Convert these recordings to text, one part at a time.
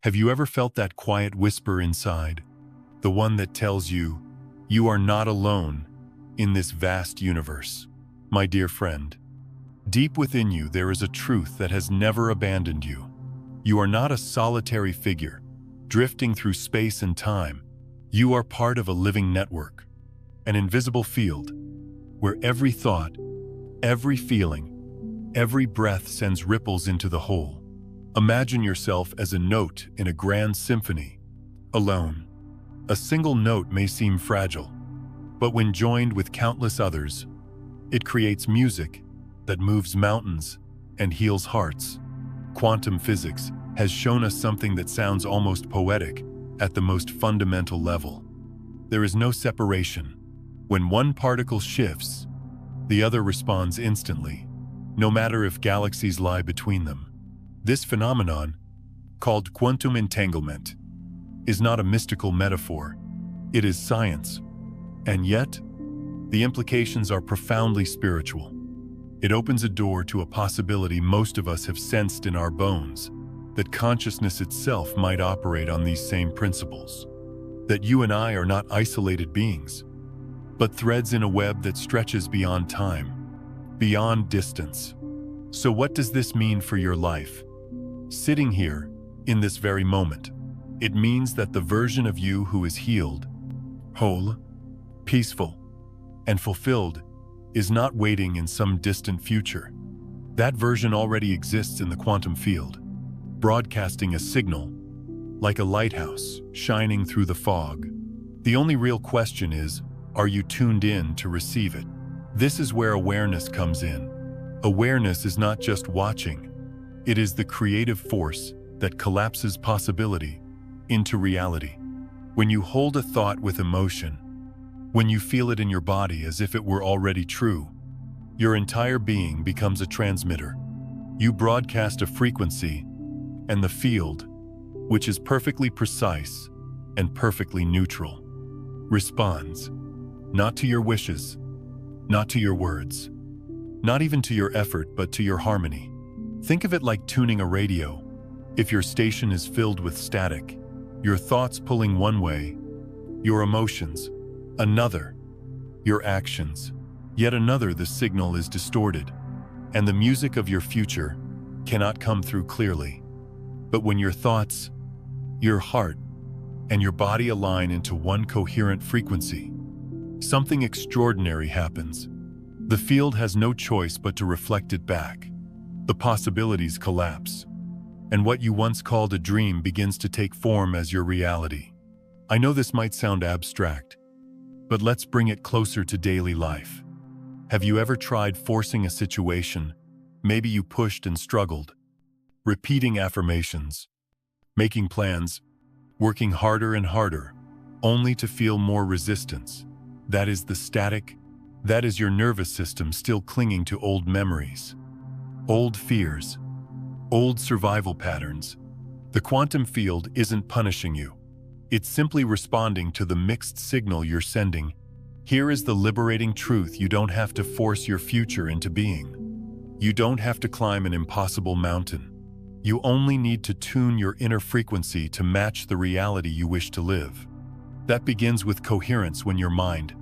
Have you ever felt that quiet whisper inside? The one that tells you, you are not alone in this vast universe. My dear friend, deep within you there is a truth that has never abandoned you. You are not a solitary figure, drifting through space and time. You are part of a living network, an invisible field, where every thought, every feeling, every breath sends ripples into the whole. Imagine yourself as a note in a grand symphony, alone. A single note may seem fragile, but when joined with countless others, it creates music that moves mountains and heals hearts. Quantum physics has shown us something that sounds almost poetic at the most fundamental level. There is no separation. When one particle shifts, the other responds instantly, no matter if galaxies lie between them. This phenomenon, called quantum entanglement, is not a mystical metaphor. It is science. And yet, the implications are profoundly spiritual. It opens a door to a possibility most of us have sensed in our bones, that consciousness itself might operate on these same principles. That you and I are not isolated beings, but threads in a web that stretches beyond time, beyond distance. So what does this mean for your life? Sitting here, in this very moment, it means that the version of you who is healed, whole, peaceful, and fulfilled is not waiting in some distant future. That version already exists in the quantum field, broadcasting a signal, like a lighthouse shining through the fog. The only real question is, are you tuned in to receive it? This is where awareness comes in. Awareness is not just watching. It is the creative force that collapses possibility into reality. When you hold a thought with emotion, when you feel it in your body as if it were already true, your entire being becomes a transmitter. You broadcast a frequency, and the field, which is perfectly precise and perfectly neutral, responds, not to your wishes, not to your words, not even to your effort, but to your harmony. Think of it like tuning a radio. If your station is filled with static, your thoughts pulling one way, your emotions another, your actions yet another, the signal is distorted, and the music of your future cannot come through clearly. But when your thoughts, your heart, and your body align into one coherent frequency, something extraordinary happens. The field has no choice but to reflect it back. The possibilities collapse, and what you once called a dream begins to take form as your reality. I know this might sound abstract, but let's bring it closer to daily life. Have you ever tried forcing a situation? Maybe you pushed and struggled, repeating affirmations, making plans, working harder and harder, only to feel more resistance. That is the static. That is your nervous system still clinging to old memories, old fears, old survival patterns. The quantum field isn't punishing you. It's simply responding to the mixed signal you're sending. Here is the liberating truth: you don't have to force your future into being. You don't have to climb an impossible mountain. You only need to tune your inner frequency to match the reality you wish to live. That begins with coherence, when your mind,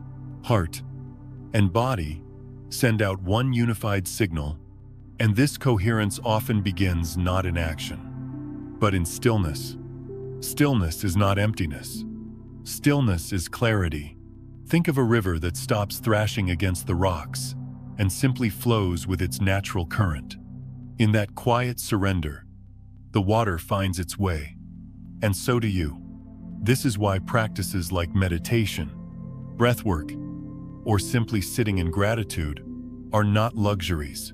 heart, and body send out one unified signal, and this coherence often begins not in action, but in stillness. Stillness is not emptiness. Stillness is clarity. Think of a river that stops thrashing against the rocks and simply flows with its natural current. In that quiet surrender, the water finds its way, and so do you. This is why practices like meditation, breathwork, or simply sitting in gratitude are not luxuries.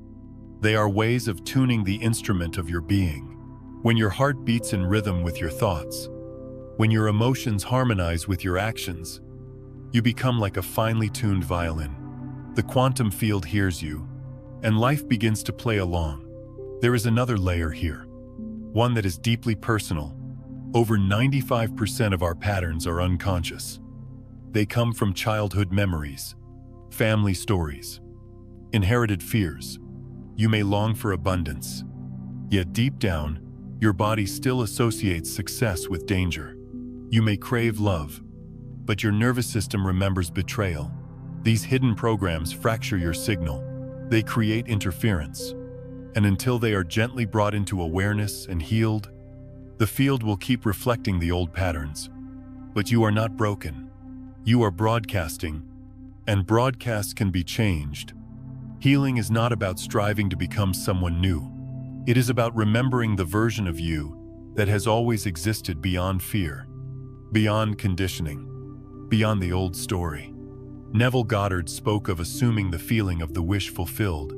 They are ways of tuning the instrument of your being. When your heart beats in rhythm with your thoughts, when your emotions harmonize with your actions, you become like a finely tuned violin. The quantum field hears you, and life begins to play along. There is another layer here, one that is deeply personal. Over 95% of our patterns are unconscious. They come from childhood memories, family stories, inherited fears. You may long for abundance, yet deep down, Your body still associates success with danger. You may crave love, but your nervous system remembers betrayal. These hidden programs fracture your signal. They create interference. And until they are gently brought into awareness and healed, the field will keep reflecting the old patterns. But you are not broken. You are broadcasting, and broadcasts can be changed. Healing is not about striving to become someone new. It is about remembering the version of you that has always existed beyond fear, beyond conditioning, beyond the old story. Neville Goddard spoke of assuming the feeling of the wish fulfilled.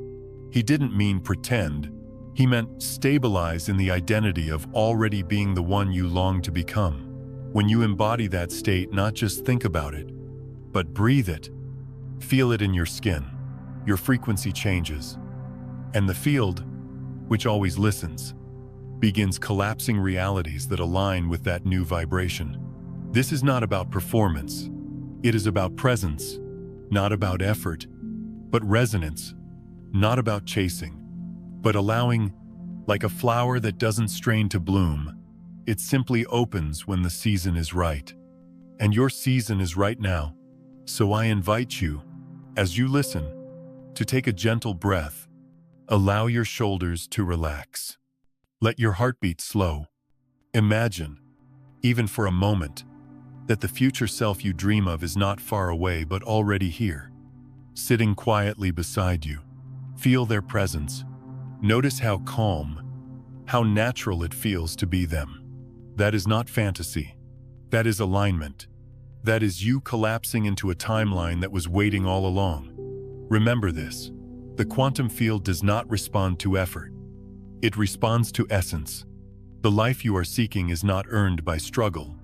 He didn't mean pretend. He meant stabilize in the identity of already being the one you long to become. When you embody that state, not just think about it, but breathe it. Feel it in your skin. Your frequency changes. And the field, which always listens, begins collapsing realities that align with that new vibration. This is not about performance. It is about presence, not about effort, but resonance, not about chasing, but allowing. Like a flower that doesn't strain to bloom, it simply opens when the season is right. And your season is right now. So I invite you, as you listen, to take a gentle breath. Allow your shoulders to relax. Let your heartbeat slow. Imagine, even for a moment, that the future self you dream of is not far away but already here, sitting quietly beside you. Feel their presence. Notice how calm, how natural it feels to be them. That is not fantasy. That is alignment. That is you collapsing into a timeline that was waiting all along. Remember this. The quantum field does not respond to effort. It responds to essence. The life you are seeking is not earned by struggle.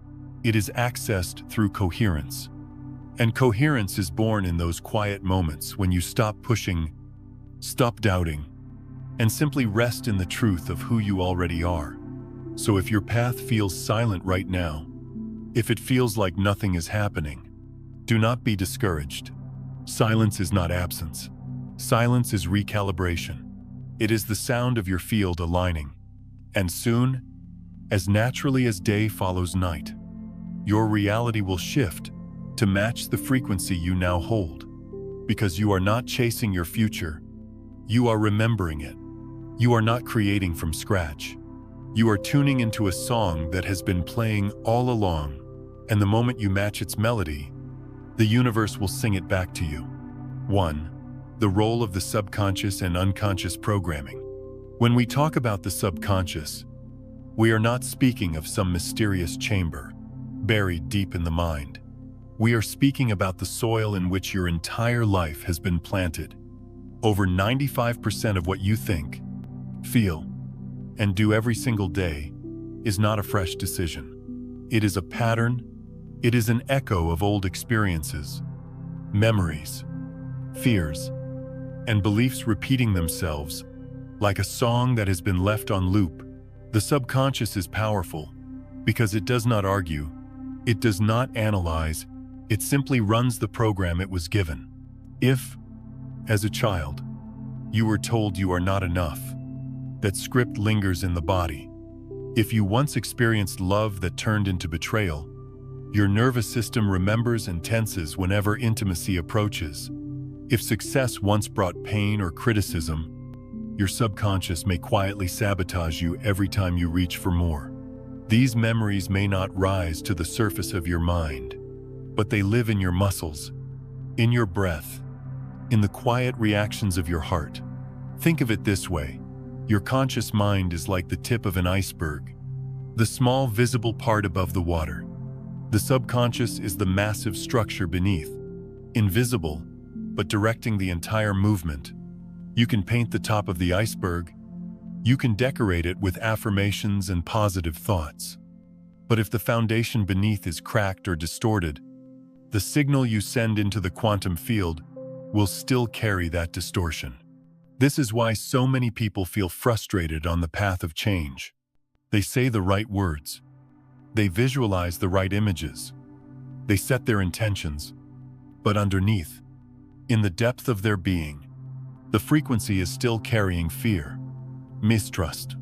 It is accessed through coherence. And coherence is born in those quiet moments when you stop pushing, stop doubting, and simply rest in the truth of who you already are. So if your path feels silent right now, if it feels like nothing is happening, do not be discouraged. Silence is not absence. Silence is recalibration. It is the sound of your field aligning. And soon, as naturally as day follows night, your reality will shift to match the frequency you now hold. Because you are not chasing your future, you are remembering it. You are not creating from scratch. You are tuning into a song that has been playing all along, and the moment you match its melody, the universe will sing it back to you. 1. The role of the subconscious and unconscious programming. When we talk about the subconscious, we are not speaking of some mysterious chamber buried deep in the mind. We are speaking about the soil in which your entire life has been planted. Over 95% of what you think, feel, and do every single day is not a fresh decision. It is a pattern. It is an echo of old experiences, memories, fears, and beliefs repeating themselves like a song that has been left on loop. The subconscious is powerful because it does not argue, it does not analyze, it simply runs the program it was given. If, as a child, you were told you are not enough, that script lingers in the body. If you once experienced love that turned into betrayal, your nervous system remembers and tenses whenever intimacy approaches. If success once brought pain or criticism, your subconscious may quietly sabotage you every time you reach for more. These memories may not rise to the surface of your mind, but they live in your muscles, in your breath, in the quiet reactions of your heart. Think of it this way. Your conscious mind is like the tip of an iceberg, the small visible part above the water. The subconscious is the massive structure beneath, invisible, but directing the entire movement. You can paint the top of the iceberg. You can decorate it with affirmations and positive thoughts. But if the foundation beneath is cracked or distorted, the signal you send into the quantum field will still carry that distortion. This is why so many people feel frustrated on the path of change. They say the right words. They visualize the right images. They set their intentions. But underneath, in the depth of their being, the frequency is still carrying fear, mistrust,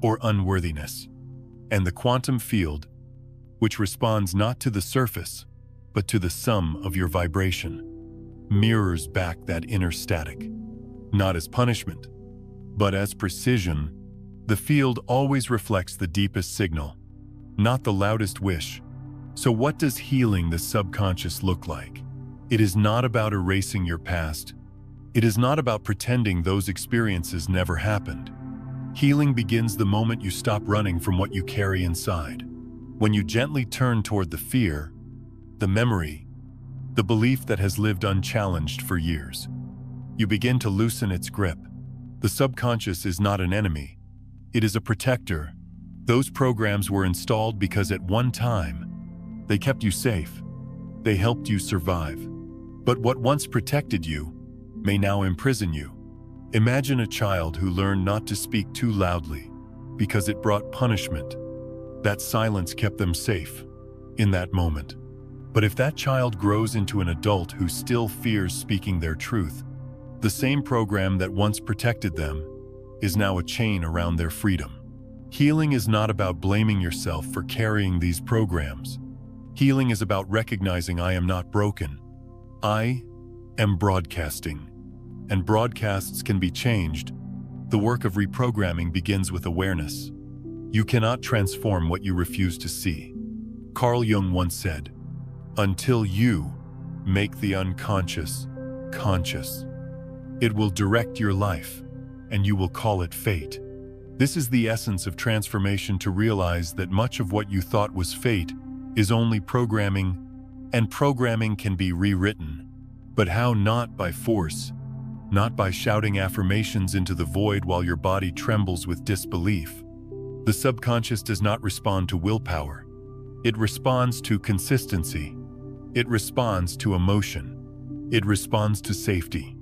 or unworthiness. And the quantum field, which responds not to the surface, but to the sum of your vibration, mirrors back that inner static. Not as punishment, but as precision. The field always reflects the deepest signal, not the loudest wish. So what does healing the subconscious look like? It is not about erasing your past. It is not about pretending those experiences never happened. Healing begins the moment you stop running from what you carry inside. When you gently turn toward the fear, the memory, the belief that has lived unchallenged for years. You begin to loosen its grip. The subconscious is not an enemy. It is a protector. Those programs were installed because at one time, they kept you safe. They helped you survive. But what once protected you may now imprison you. Imagine a child who learned not to speak too loudly because it brought punishment. That silence kept them safe in that moment. But if that child grows into an adult who still fears speaking their truth, the same program that once protected them is now a chain around their freedom. Healing is not about blaming yourself for carrying these programs. Healing is about recognizing I am not broken. I am broadcasting. And broadcasts can be changed. The work of reprogramming begins with awareness. You cannot transform what you refuse to see. Carl Jung once said, "Until you make the unconscious conscious, it will direct your life, and you will call it fate." This is the essence of transformation, to realize that much of what you thought was fate is only programming, and programming can be rewritten. But how? Not by force, not by shouting affirmations into the void while your body trembles with disbelief. The subconscious does not respond to willpower. It responds to consistency. It responds to emotion. It responds to safety.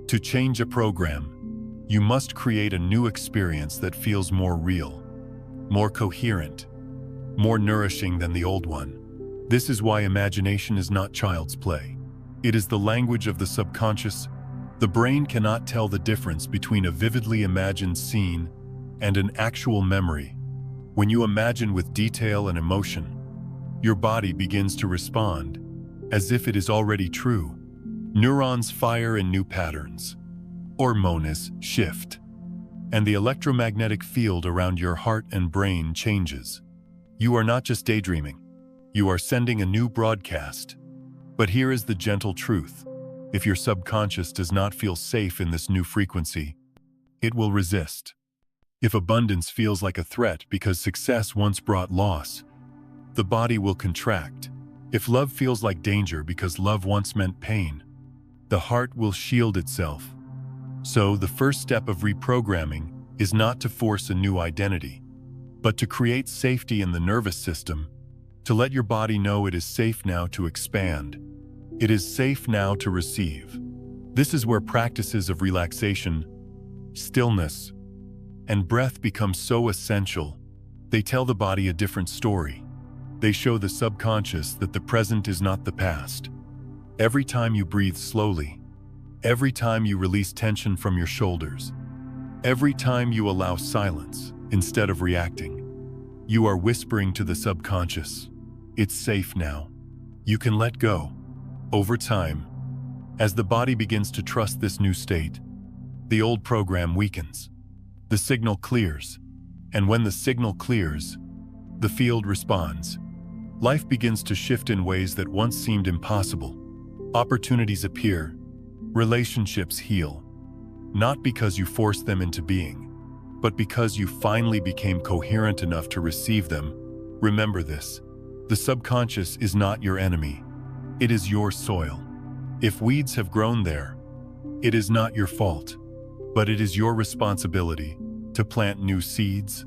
To change a program, you must create a new experience that feels more real, more coherent, more nourishing than the old one. This is why imagination is not child's play. It is the language of the subconscious. The brain cannot tell the difference between a vividly imagined scene and an actual memory. When you imagine with detail and emotion, your body begins to respond as if it is already true. Neurons fire in new patterns. Hormones shift. And the electromagnetic field around your heart and brain changes. You are not just daydreaming. You are sending a new broadcast. But here is the gentle truth. If your subconscious does not feel safe in this new frequency, it will resist. If abundance feels like a threat because success once brought loss, the body will contract. If love feels like danger because love once meant pain, the heart will shield itself. So the first step of reprogramming is not to force a new identity, but to create safety in the nervous system, to let your body know it is safe now to expand. It is safe now to receive. This is where practices of relaxation, stillness, and breath become so essential. They tell the body a different story. They show the subconscious that the present is not the past. Every time you breathe slowly, every time you release tension from your shoulders, every time you allow silence instead of reacting, you are whispering to the subconscious, it's safe now. You can let go. Over time, as the body begins to trust this new state, the old program weakens. The signal clears, and when the signal clears, the field responds. Life begins to shift in ways that once seemed impossible. Opportunities appear, relationships heal, not because you forced them into being, but because you finally became coherent enough to receive them. Remember this: the subconscious is not your enemy. It is your soil. If weeds have grown there, it is not your fault, but it is your responsibility to plant new seeds.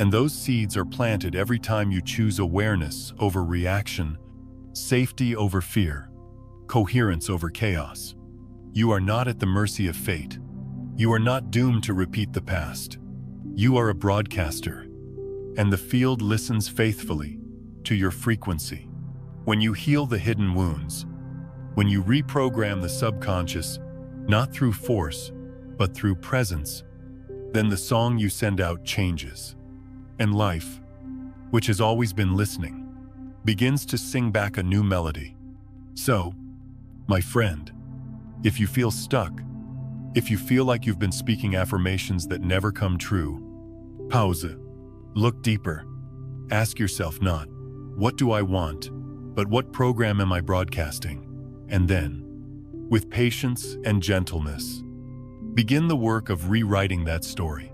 And those seeds are planted every time you choose awareness over reaction, safety over fear, coherence over chaos. You are not at the mercy of fate. You are not doomed to repeat the past. You are a broadcaster, and the field listens faithfully to your frequency. When you heal the hidden wounds, when you reprogram the subconscious, not through force, but through presence, then the song you send out changes. And life, which has always been listening, begins to sing back a new melody. So, my friend, if you feel stuck, if you feel like you've been speaking affirmations that never come true, pause. Look deeper. Ask yourself not, what do I want, but what program am I broadcasting? And then, with patience and gentleness, begin the work of rewriting that story.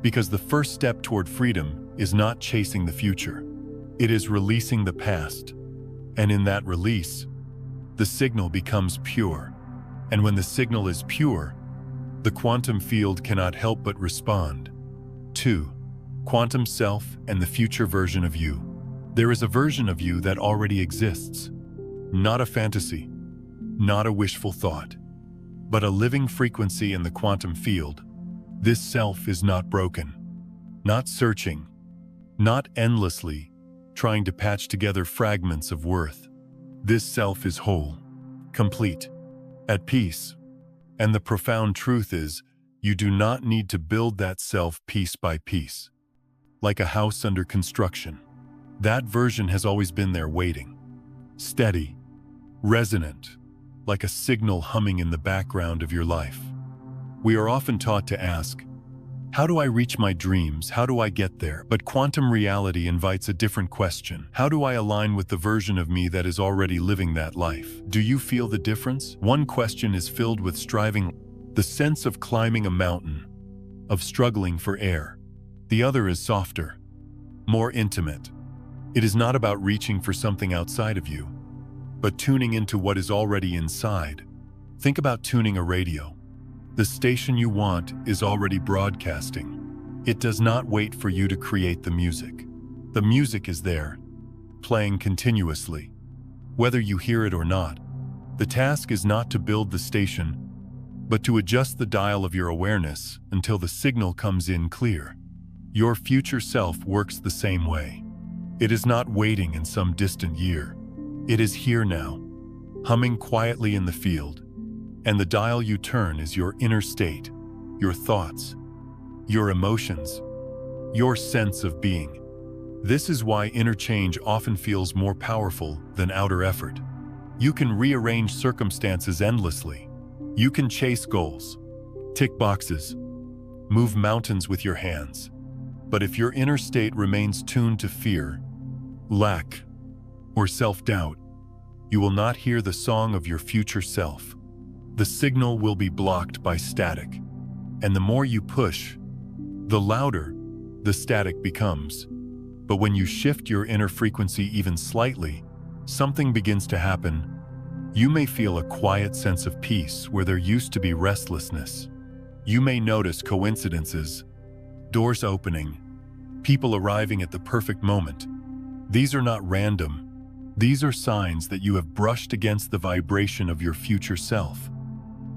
Because the first step toward freedom is not chasing the future. It is releasing the past. And in that release, the signal becomes pure. And when the signal is pure, the quantum field cannot help but respond. 2. Quantum self and the future version of you. There is a version of you that already exists. Not a fantasy, not a wishful thought, but a living frequency in the quantum field. This self is not broken, not searching, not endlessly trying to patch together fragments of worth. This self is whole, complete, at peace. And the profound truth is, you do not need to build that self piece by piece, like a house under construction. That version has always been there waiting, steady, resonant, like a signal humming in the background of your life. We are often taught to ask, how do I reach my dreams? How do I get there? But quantum reality invites a different question. How do I align with the version of me that is already living that life? Do you feel the difference? One question is filled with striving, the sense of climbing a mountain, of struggling for air. The other is softer, more intimate. It is not about reaching for something outside of you, but tuning into what is already inside. Think about tuning a radio. The station you want is already broadcasting. It does not wait for you to create the music. The music is there, playing continuously. Whether you hear it or not, the task is not to build the station, but to adjust the dial of your awareness until the signal comes in clear. Your future self works the same way. It is not waiting in some distant year. It is here now, humming quietly in the field. And the dial you turn is your inner state, your thoughts, your emotions, your sense of being. This is why inner change often feels more powerful than outer effort. You can rearrange circumstances endlessly. You can chase goals, tick boxes, move mountains with your hands. But if your inner state remains tuned to fear, lack, or self-doubt, you will not hear the song of your future self. The signal will be blocked by static. And the more you push, the louder the static becomes. But when you shift your inner frequency even slightly, something begins to happen. You may feel a quiet sense of peace where there used to be restlessness. You may notice coincidences, doors opening, people arriving at the perfect moment. These are not random. These are signs that you have brushed against the vibration of your future self,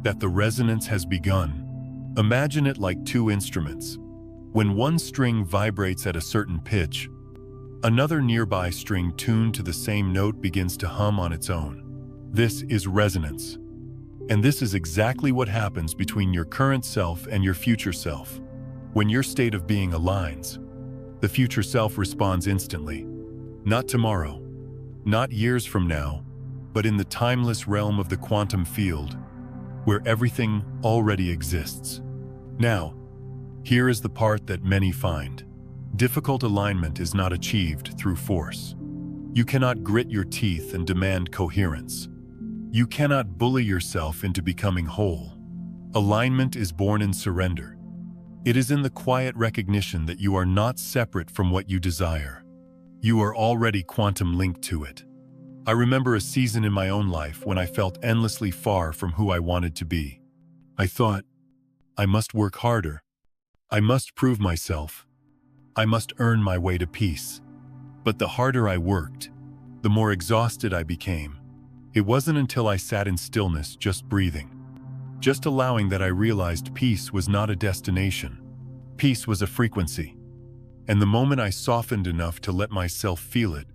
that the resonance has begun. Imagine it like two instruments. When one string vibrates at a certain pitch, another nearby string tuned to the same note begins to hum on its own. This is resonance. And this is exactly what happens between your current self and your future self. When your state of being aligns, the future self responds instantly. Not tomorrow, not years from now, but in the timeless realm of the quantum field, where everything already exists. Now, here is the part that many find. Difficult alignment is not achieved through force. You cannot grit your teeth and demand coherence. You cannot bully yourself into becoming whole. Alignment is born in surrender. It is in the quiet recognition that you are not separate from what you desire. You are already quantum linked to it. I remember a season in my own life when I felt endlessly far from who I wanted to be. I thought, I must work harder. I must prove myself. I must earn my way to peace. But the harder I worked, the more exhausted I became. It wasn't until I sat in stillness, just breathing, just allowing, that I realized peace was not a destination. Peace was a frequency. And the moment I softened enough to let myself feel it,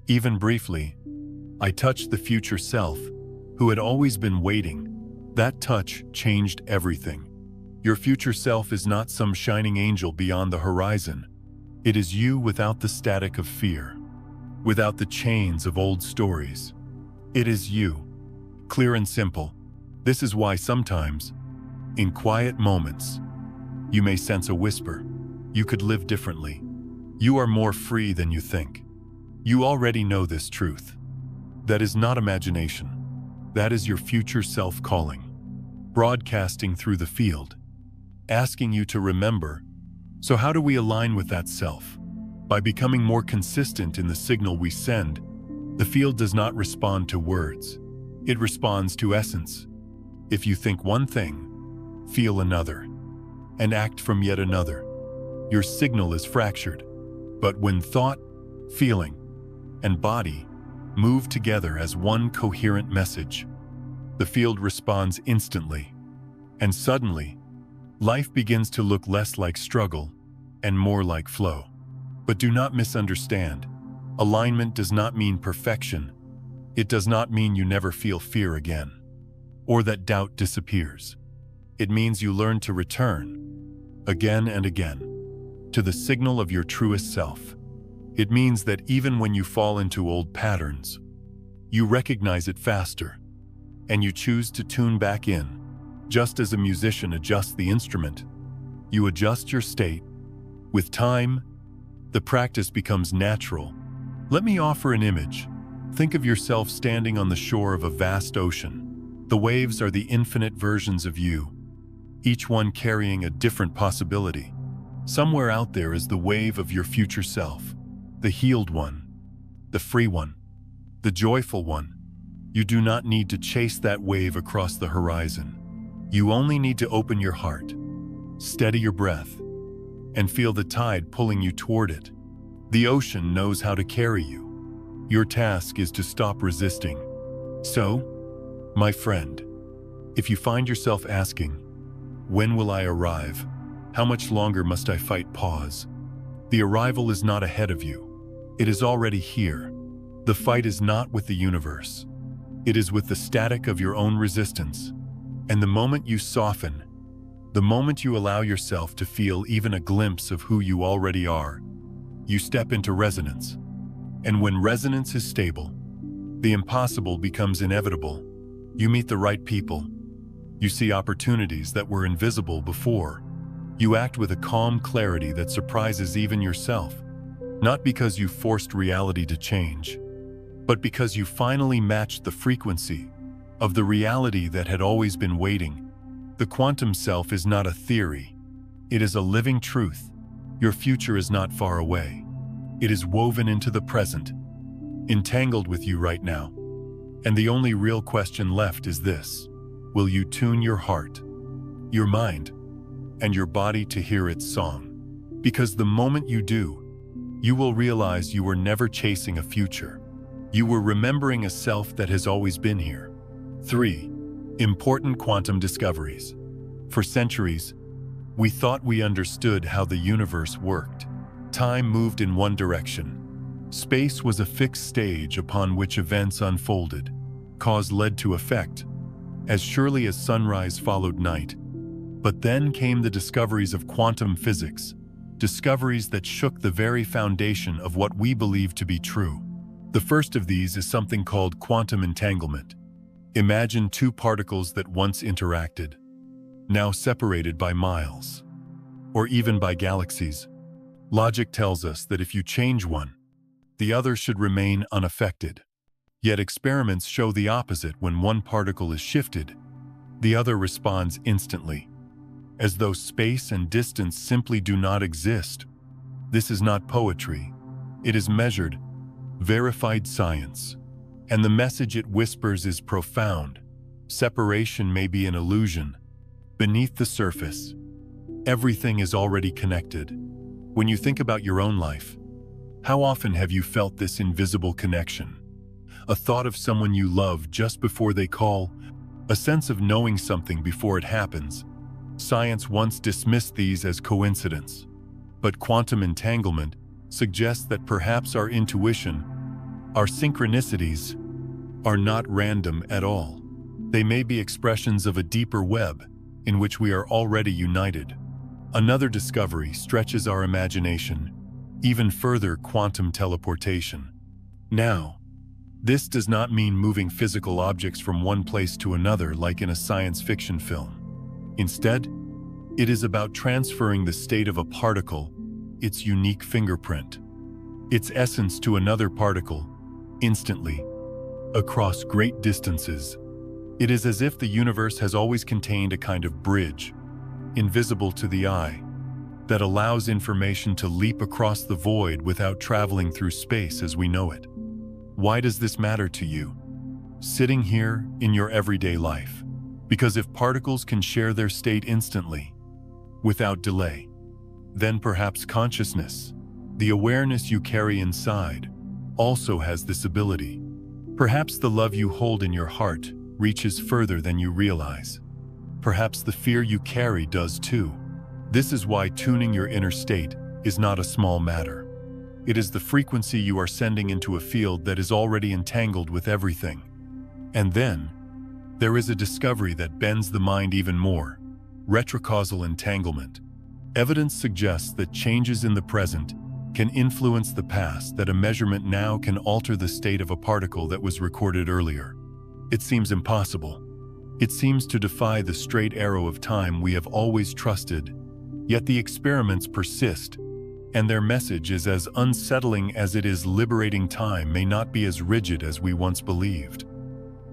even briefly, I touched the future self, who had always been waiting. That touch changed everything. Your future self is not some shining angel beyond the horizon. It is you without the static of fear, without the chains of old stories. It is you, clear and simple. This is why sometimes, in quiet moments, you may sense a whisper. You could live differently. You are more free than you think. You already know this truth. That is not imagination. That is your future self calling, broadcasting through the field, asking you to remember. So how do we align with that self? By becoming more consistent in the signal we send. The field does not respond to words. It responds to essence. If you think one thing, feel another, and act from yet another, your signal is fractured. But when thought, feeling, and body move together as one coherent message, the field responds instantly, and suddenly, life begins to look less like struggle and more like flow. But do not misunderstand. Alignment does not mean perfection. It does not mean you never feel fear again, or that doubt disappears. It means you learn to return, again and again, to the signal of your truest self. It means that even when you fall into old patterns, you recognize it faster, and you choose to tune back in. Just as a musician adjusts the instrument, you adjust your state. With time, the practice becomes natural. Let me offer an image. Think of yourself standing on the shore of a vast ocean. The waves are the infinite versions of you, each one carrying a different possibility. Somewhere out there is the wave of your future self, the healed one, the free one, the joyful one. You do not need to chase that wave across the horizon. You only need to open your heart, steady your breath, and feel the tide pulling you toward it. The ocean knows how to carry you. Your task is to stop resisting. So, my friend, if you find yourself asking, when will I arrive? How much longer must I fight? Pause. The arrival is not ahead of you. It is already here. The fight is not with the universe. It is with the static of your own resistance. And the moment you soften, the moment you allow yourself to feel even a glimpse of who you already are, you step into resonance. And when resonance is stable, the impossible becomes inevitable. You meet the right people. You see opportunities that were invisible before. You act with a calm clarity that surprises even yourself, not because you forced reality to change, but because you finally matched the frequency of the reality that had always been waiting. The quantum self is not a theory. It is a living truth. Your future is not far away. It is woven into the present, entangled with you right now. And the only real question left is this: will you tune your heart, your mind, and your body to hear its song? Because the moment you do, you will realize you were never chasing a future. You were remembering a self that has always been here. 3. Important quantum discoveries. For centuries, we thought we understood how the universe worked. Time moved in one direction. Space was a fixed stage upon which events unfolded. Cause led to effect, as surely as sunrise followed night. But then came the discoveries of quantum physics, discoveries that shook the very foundation of what we believe to be true. The first of these is something called quantum entanglement. Imagine two particles that once interacted, now separated by miles, or even by galaxies. Logic tells us that if you change one, the other should remain unaffected. Yet experiments show the opposite. When one particle is shifted, the other responds instantly, as though space and distance simply do not exist. This is not poetry. It is measured, verified science. And the message it whispers is profound. Separation may be an illusion. Beneath the surface, everything is already connected. When you think about your own life, how often have you felt this invisible connection? A thought of someone you love just before they call, a sense of knowing something before it happens. Science once dismissed these as coincidence, but quantum entanglement suggests that perhaps our intuition, our synchronicities, are not random at all. They may be expressions of a deeper web in which we are already united. Another discovery stretches our imagination. even further quantum teleportation. Now, this does not mean moving physical objects from one place to another like in a science fiction film. Instead, it is about transferring the state of a particle, its unique fingerprint, its essence to another particle, instantly, across great distances. It is as if the universe has always contained a kind of bridge, invisible to the eye, that allows information to leap across the void without traveling through space as we know it. Why does this matter to you, sitting here in your everyday life? Because if particles can share their state instantly, without delay, then perhaps consciousness, the awareness you carry inside, also has this ability. Perhaps the love you hold in your heart reaches further than you realize. Perhaps the fear you carry does too. This is why tuning your inner state is not a small matter. It is the frequency you are sending into a field that is already entangled with everything. And then, there is a discovery that bends the mind even more: retrocausal entanglement. Evidence suggests that changes in the present can influence the past, that a measurement now can alter the state of a particle that was recorded earlier. It seems impossible. It seems to defy the straight arrow of time we have always trusted, yet the experiments persist, and their message is as unsettling as it is liberating. Time may not be as rigid as we once believed.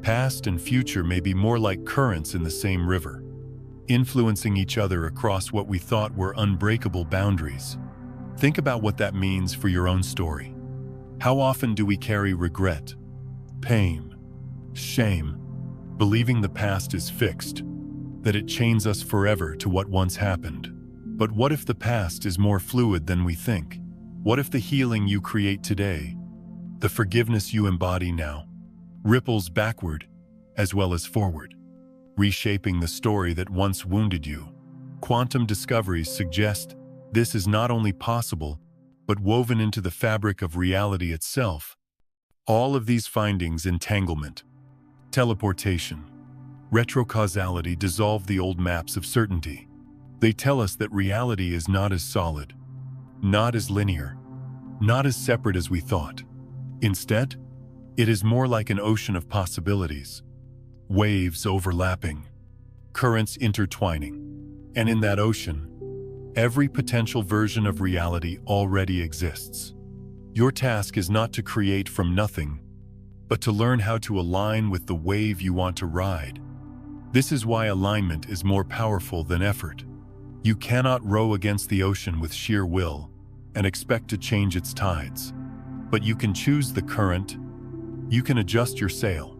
Past and future may be more like currents in the same river, influencing each other across what we thought were unbreakable boundaries. Think about what that means for your own story. How often do we carry regret, pain, shame, believing the past is fixed, that it chains us forever to what once happened? But what if the past is more fluid than we think? What if the healing you create today, the forgiveness you embody now, ripples backward as well as forward, reshaping the story that once wounded you? Quantum discoveries suggest this is not only possible, but woven into the fabric of reality itself. All of these findings: entanglement, teleportation, retrocausality, dissolve the old maps of certainty. They tell us that reality is not as solid, not as linear, not as separate as we thought. Instead, it is more like an ocean of possibilities, waves overlapping, currents intertwining, and in that ocean, every potential version of reality already exists. Your task is not to create from nothing, but to learn how to align with the wave you want to ride. This is why alignment is more powerful than effort. You cannot row against the ocean with sheer will and expect to change its tides. But you can choose the current, you can adjust your sail,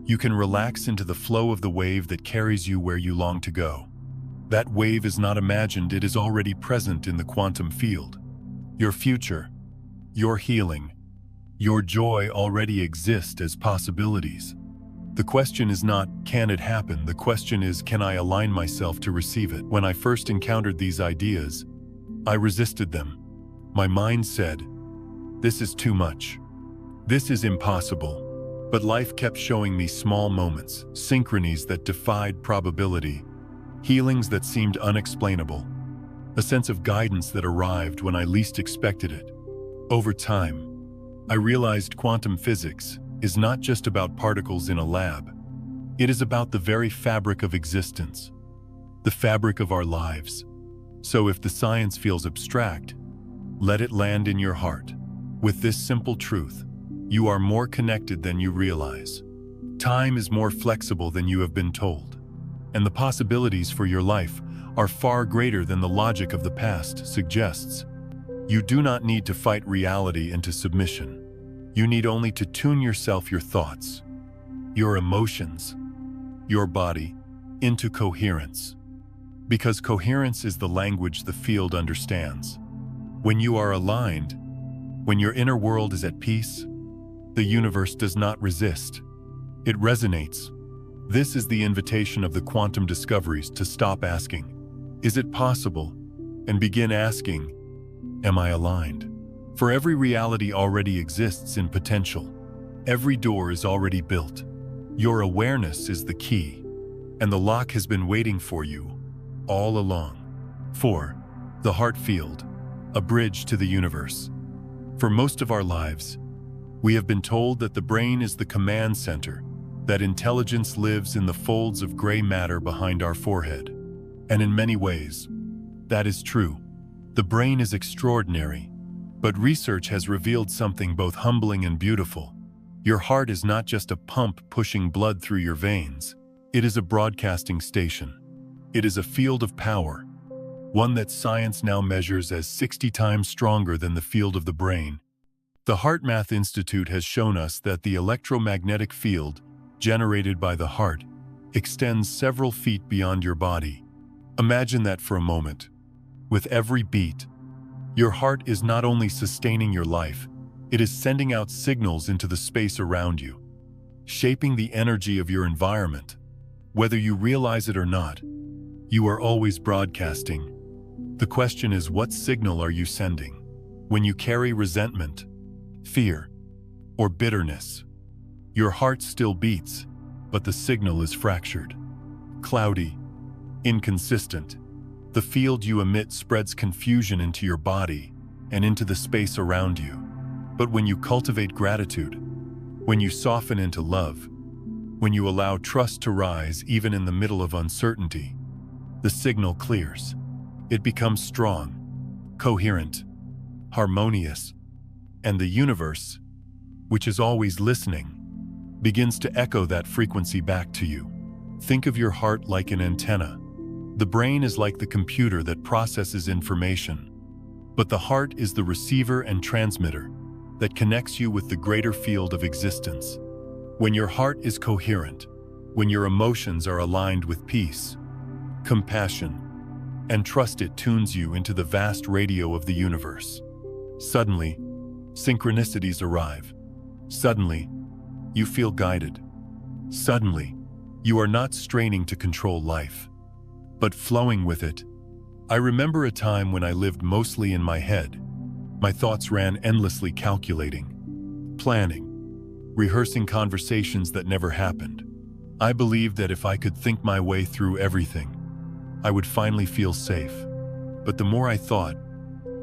you can relax into the flow of the wave that carries you where you long to go. That wave is not imagined, it is already present in the quantum field. Your future, your healing, your joy already exist as possibilities. The question is not, can it happen? The question is, can I align myself to receive it? When I first encountered these ideas, I resisted them. My mind said, this is too much. This is impossible. But life kept showing me small moments, synchronies that defied probability, healings that seemed unexplainable, a sense of guidance that arrived when I least expected it. Over time, I realized quantum physics is not just about particles in a lab. It is about the very fabric of existence, the fabric of our lives. So if the science feels abstract, let it land in your heart. With this simple truth, you are more connected than you realize. Time is more flexible than you have been told, and the possibilities for your life are far greater than the logic of the past suggests. You do not need to fight reality into submission. You need only to tune yourself, your thoughts, your emotions, your body, into coherence. Because coherence is the language the field understands. When you are aligned, when your inner world is at peace, the universe does not resist. It resonates. This is the invitation of the quantum discoveries: to stop asking, is it possible? And begin asking, am I aligned? For every reality already exists in potential. Every door is already built. Your awareness is the key, and the lock has been waiting for you all along. 4. The heart field, a bridge to the universe. For most of our lives, we have been told that the brain is the command center, that intelligence lives in the folds of gray matter behind our forehead. And in many ways, that is true. The brain is extraordinary, but research has revealed something both humbling and beautiful. Your heart is not just a pump pushing blood through your veins. It is a broadcasting station. It is a field of power, one that science now measures as 60 times stronger than the field of the brain. The HeartMath Institute has shown us that the electromagnetic field generated by the heart extends several feet beyond your body. Imagine that for a moment. With every beat, your heart is not only sustaining your life, it is sending out signals into the space around you, shaping the energy of your environment. Whether you realize it or not, you are always broadcasting. The question is, what signal are you sending? When you carry resentment, fear, or bitterness, your heart still beats, but the signal is fractured, cloudy, inconsistent. The field you emit spreads confusion into your body and into the space around you. But when you cultivate gratitude, when you soften into love, when you allow trust to rise even in the middle of uncertainty, the signal clears. It becomes strong, coherent, harmonious, and the universe, which is always listening, begins to echo that frequency back to you. Think of your heart like an antenna. The brain is like the computer that processes information, but the heart is the receiver and transmitter that connects you with the greater field of existence. When your heart is coherent, when your emotions are aligned with peace, compassion, and trust, it tunes you into the vast radio of the universe. Suddenly, synchronicities arrive. Suddenly, you feel guided. Suddenly, you are not straining to control life, but flowing with it. I remember a time when I lived mostly in my head. My thoughts ran endlessly, calculating, planning, rehearsing conversations that never happened. I believed that if I could think my way through everything, I would finally feel safe. But the more I thought,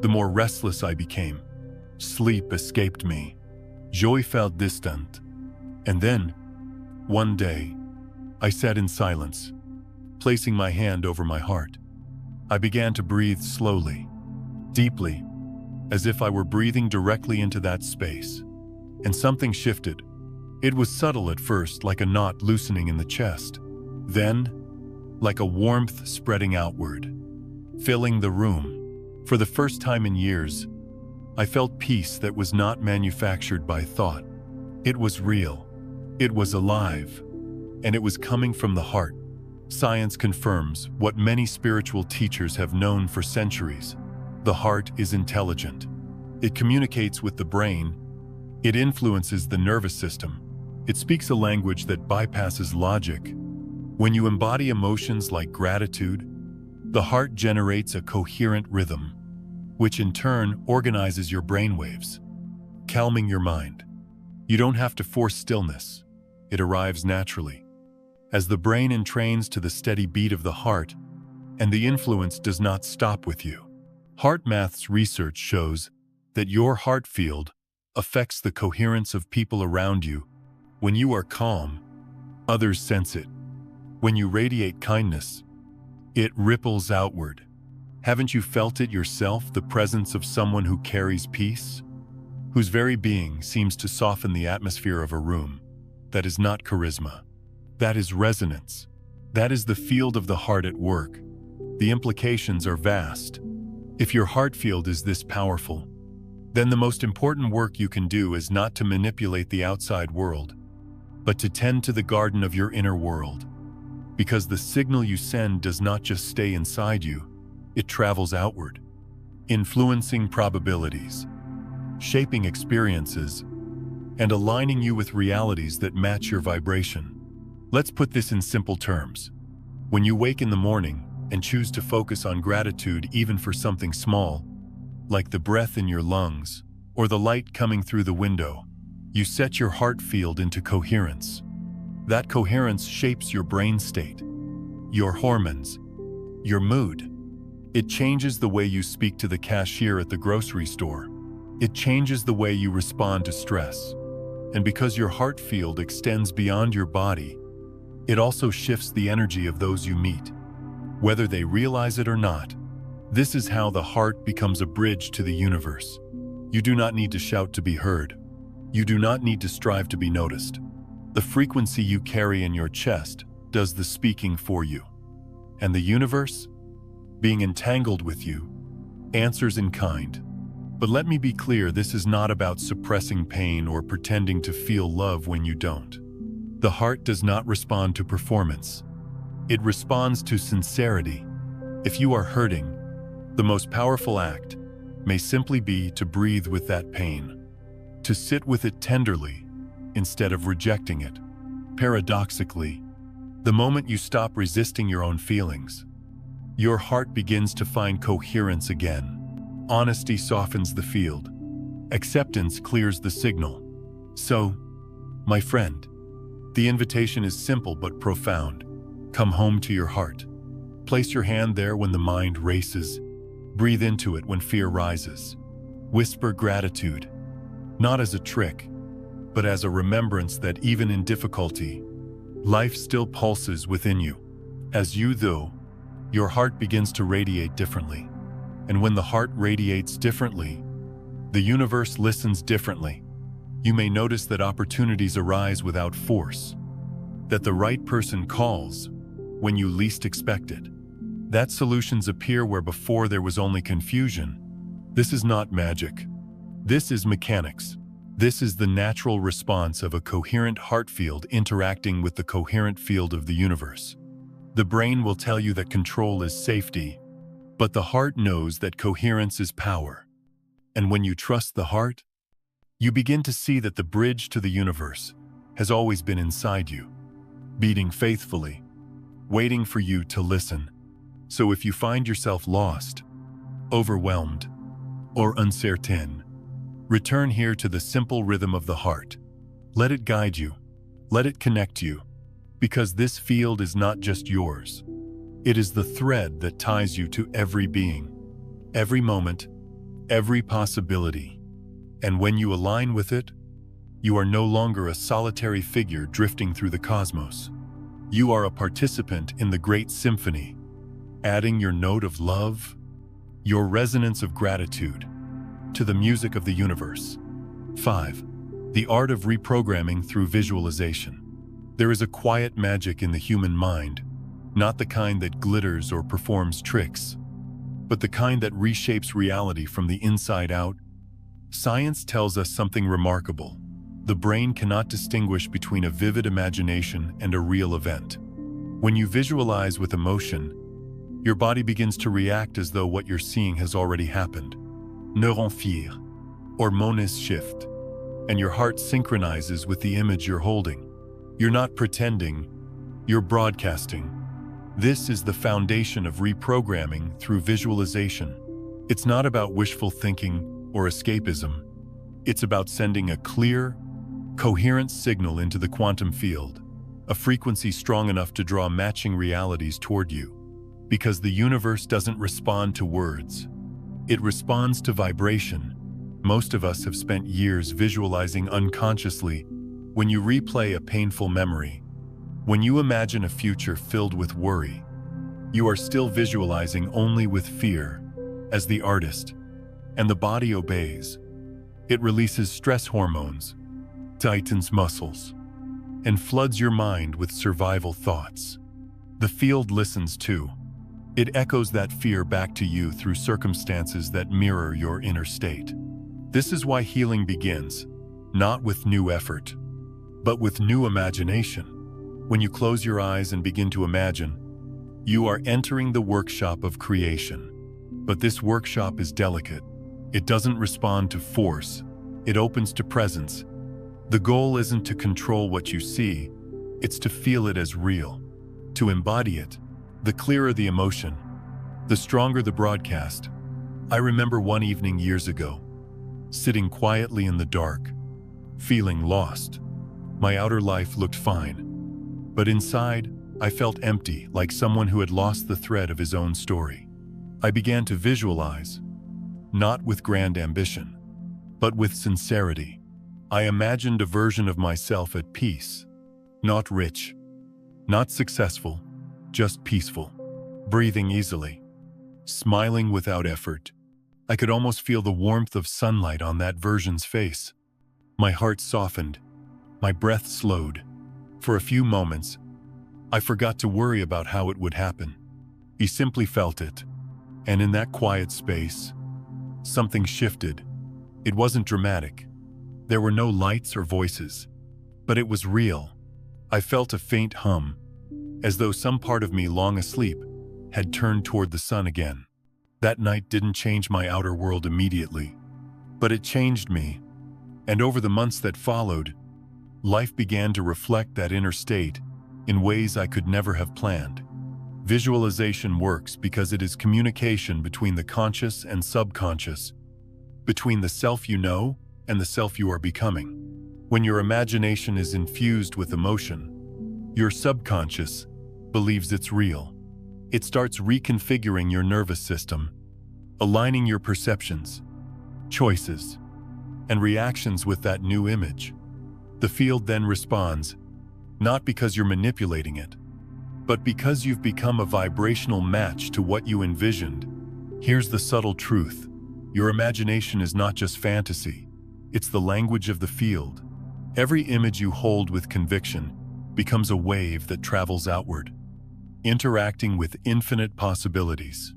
the more restless I became. Sleep escaped me. Joy felt distant. And then, one day, I sat in silence, placing my hand over my heart. I began to breathe slowly, deeply, as if I were breathing directly into that space. And something shifted. It was subtle at first, like a knot loosening in the chest. Then, like a warmth spreading outward, filling the room. For the first time in years, I felt peace that was not manufactured by thought. It was real. It was alive. And it was coming from the heart. Science confirms what many spiritual teachers have known for centuries. The heart is intelligent. It communicates with the brain. It influences the nervous system. It speaks a language that bypasses logic. When you embody emotions like gratitude, the heart generates a coherent rhythm, which in turn organizes your brainwaves, calming your mind. You don't have to force stillness. It arrives naturally. As the brain entrains to the steady beat of the heart, and the influence does not stop with you. HeartMath's research shows that your heart field affects the coherence of people around you. When you are calm, others sense it. When you radiate kindness, it ripples outward. Haven't you felt it yourself, the presence of someone who carries peace, whose very being seems to soften the atmosphere of a room? That is not charisma. That is resonance. That is the field of the heart at work. The implications are vast. If your heart field is this powerful, then the most important work you can do is not to manipulate the outside world, but to tend to the garden of your inner world. Because the signal you send does not just stay inside you, it travels outward, influencing probabilities, shaping experiences, and aligning you with realities that match your vibration. Let's put this in simple terms. When you wake in the morning and choose to focus on gratitude even for something small, like the breath in your lungs or the light coming through the window, you set your heart field into coherence. That coherence shapes your brain state, your hormones, your mood, It changes the way you speak to the cashier at the grocery store. It changes the way you respond to stress. And because your heart field extends beyond your body, it also shifts the energy of those you meet. Whether they realize it or not, this is how the heart becomes a bridge to the universe. You do not need to shout to be heard. You do not need to strive to be noticed. The frequency you carry in your chest does the speaking for you. And the universe, being entangled with you, answers in kind. But let me be clear, this is not about suppressing pain or pretending to feel love when you don't. The heart does not respond to performance. It responds to sincerity. If you are hurting, the most powerful act may simply be to breathe with that pain, to sit with it tenderly instead of rejecting it. Paradoxically, the moment you stop resisting your own feelings, your heart begins to find coherence again. Honesty softens the field. Acceptance clears the signal. So, my friend, the invitation is simple but profound. Come home to your heart. Place your hand there when the mind races. Breathe into it when fear rises. Whisper gratitude, not as a trick, but as a remembrance that even in difficulty, life still pulses within you. As you, though, your heart begins to radiate differently. And when the heart radiates differently, the universe listens differently. You may notice that opportunities arise without force, that the right person calls when you least expect it, that solutions appear where before there was only confusion. This is not magic. This is mechanics. This is the natural response of a coherent heart field interacting with the coherent field of the universe. The brain will tell you that control is safety, but the heart knows that coherence is power. And when you trust the heart, you begin to see that the bridge to the universe has always been inside you, beating faithfully, waiting for you to listen. So if you find yourself lost, overwhelmed, or uncertain, return here to the simple rhythm of the heart. Let it guide you. Let it connect you. Because this field is not just yours. It is the thread that ties you to every being, every moment, every possibility. And when you align with it, you are no longer a solitary figure drifting through the cosmos. You are a participant in the great symphony, adding your note of love, your resonance of gratitude, to the music of the universe. 5. The art of reprogramming through visualization. There is a quiet magic in the human mind, not the kind that glitters or performs tricks, but the kind that reshapes reality from the inside out. Science tells us something remarkable. The brain cannot distinguish between a vivid imagination and a real event. When you visualize with emotion, your body begins to react as though what you're seeing has already happened. Neurons fiers, hormones shift, and your heart synchronizes with the image you're holding. You're not pretending, you're broadcasting. This is the foundation of reprogramming through visualization. It's not about wishful thinking or escapism. It's about sending a clear, coherent signal into the quantum field, a frequency strong enough to draw matching realities toward you. Because the universe doesn't respond to words. It responds to vibration. Most of us have spent years visualizing unconsciously. When you replay a painful memory, when you imagine a future filled with worry, you are still visualizing only with fear, as the artist, and the body obeys. It releases stress hormones, tightens muscles, and floods your mind with survival thoughts. The field listens too. It echoes that fear back to you through circumstances that mirror your inner state. This is why healing begins, not with new effort, but with new imagination. When you close your eyes and begin to imagine, you are entering the workshop of creation. But this workshop is delicate. It doesn't respond to force. It opens to presence. The goal isn't to control what you see, it's to feel it as real, to embody it. The clearer the emotion, the stronger the broadcast. I remember one evening years ago, sitting quietly in the dark, feeling lost. My outer life looked fine, but inside, I felt empty, like someone who had lost the thread of his own story. I began to visualize, not with grand ambition, but with sincerity. I imagined a version of myself at peace, not rich, not successful, just peaceful, breathing easily, smiling without effort. I could almost feel the warmth of sunlight on that version's face. My heart softened, my breath slowed. For a few moments, I forgot to worry about how it would happen. He simply felt it. And in that quiet space, something shifted. It wasn't dramatic. There were no lights or voices, but it was real. I felt a faint hum, as though some part of me long asleep had turned toward the sun again. That night didn't change my outer world immediately, but it changed me. And over the months that followed, life began to reflect that inner state in ways I could never have planned. Visualization works because it is communication between the conscious and subconscious, between the self you know and the self you are becoming. When your imagination is infused with emotion, your subconscious believes it's real. It starts reconfiguring your nervous system, aligning your perceptions, choices, and reactions with that new image. The field then responds, not because you're manipulating it, but because you've become a vibrational match to what you envisioned. Here's the subtle truth. Your imagination is not just fantasy. It's the language of the field. Every image you hold with conviction becomes a wave that travels outward, interacting with infinite possibilities.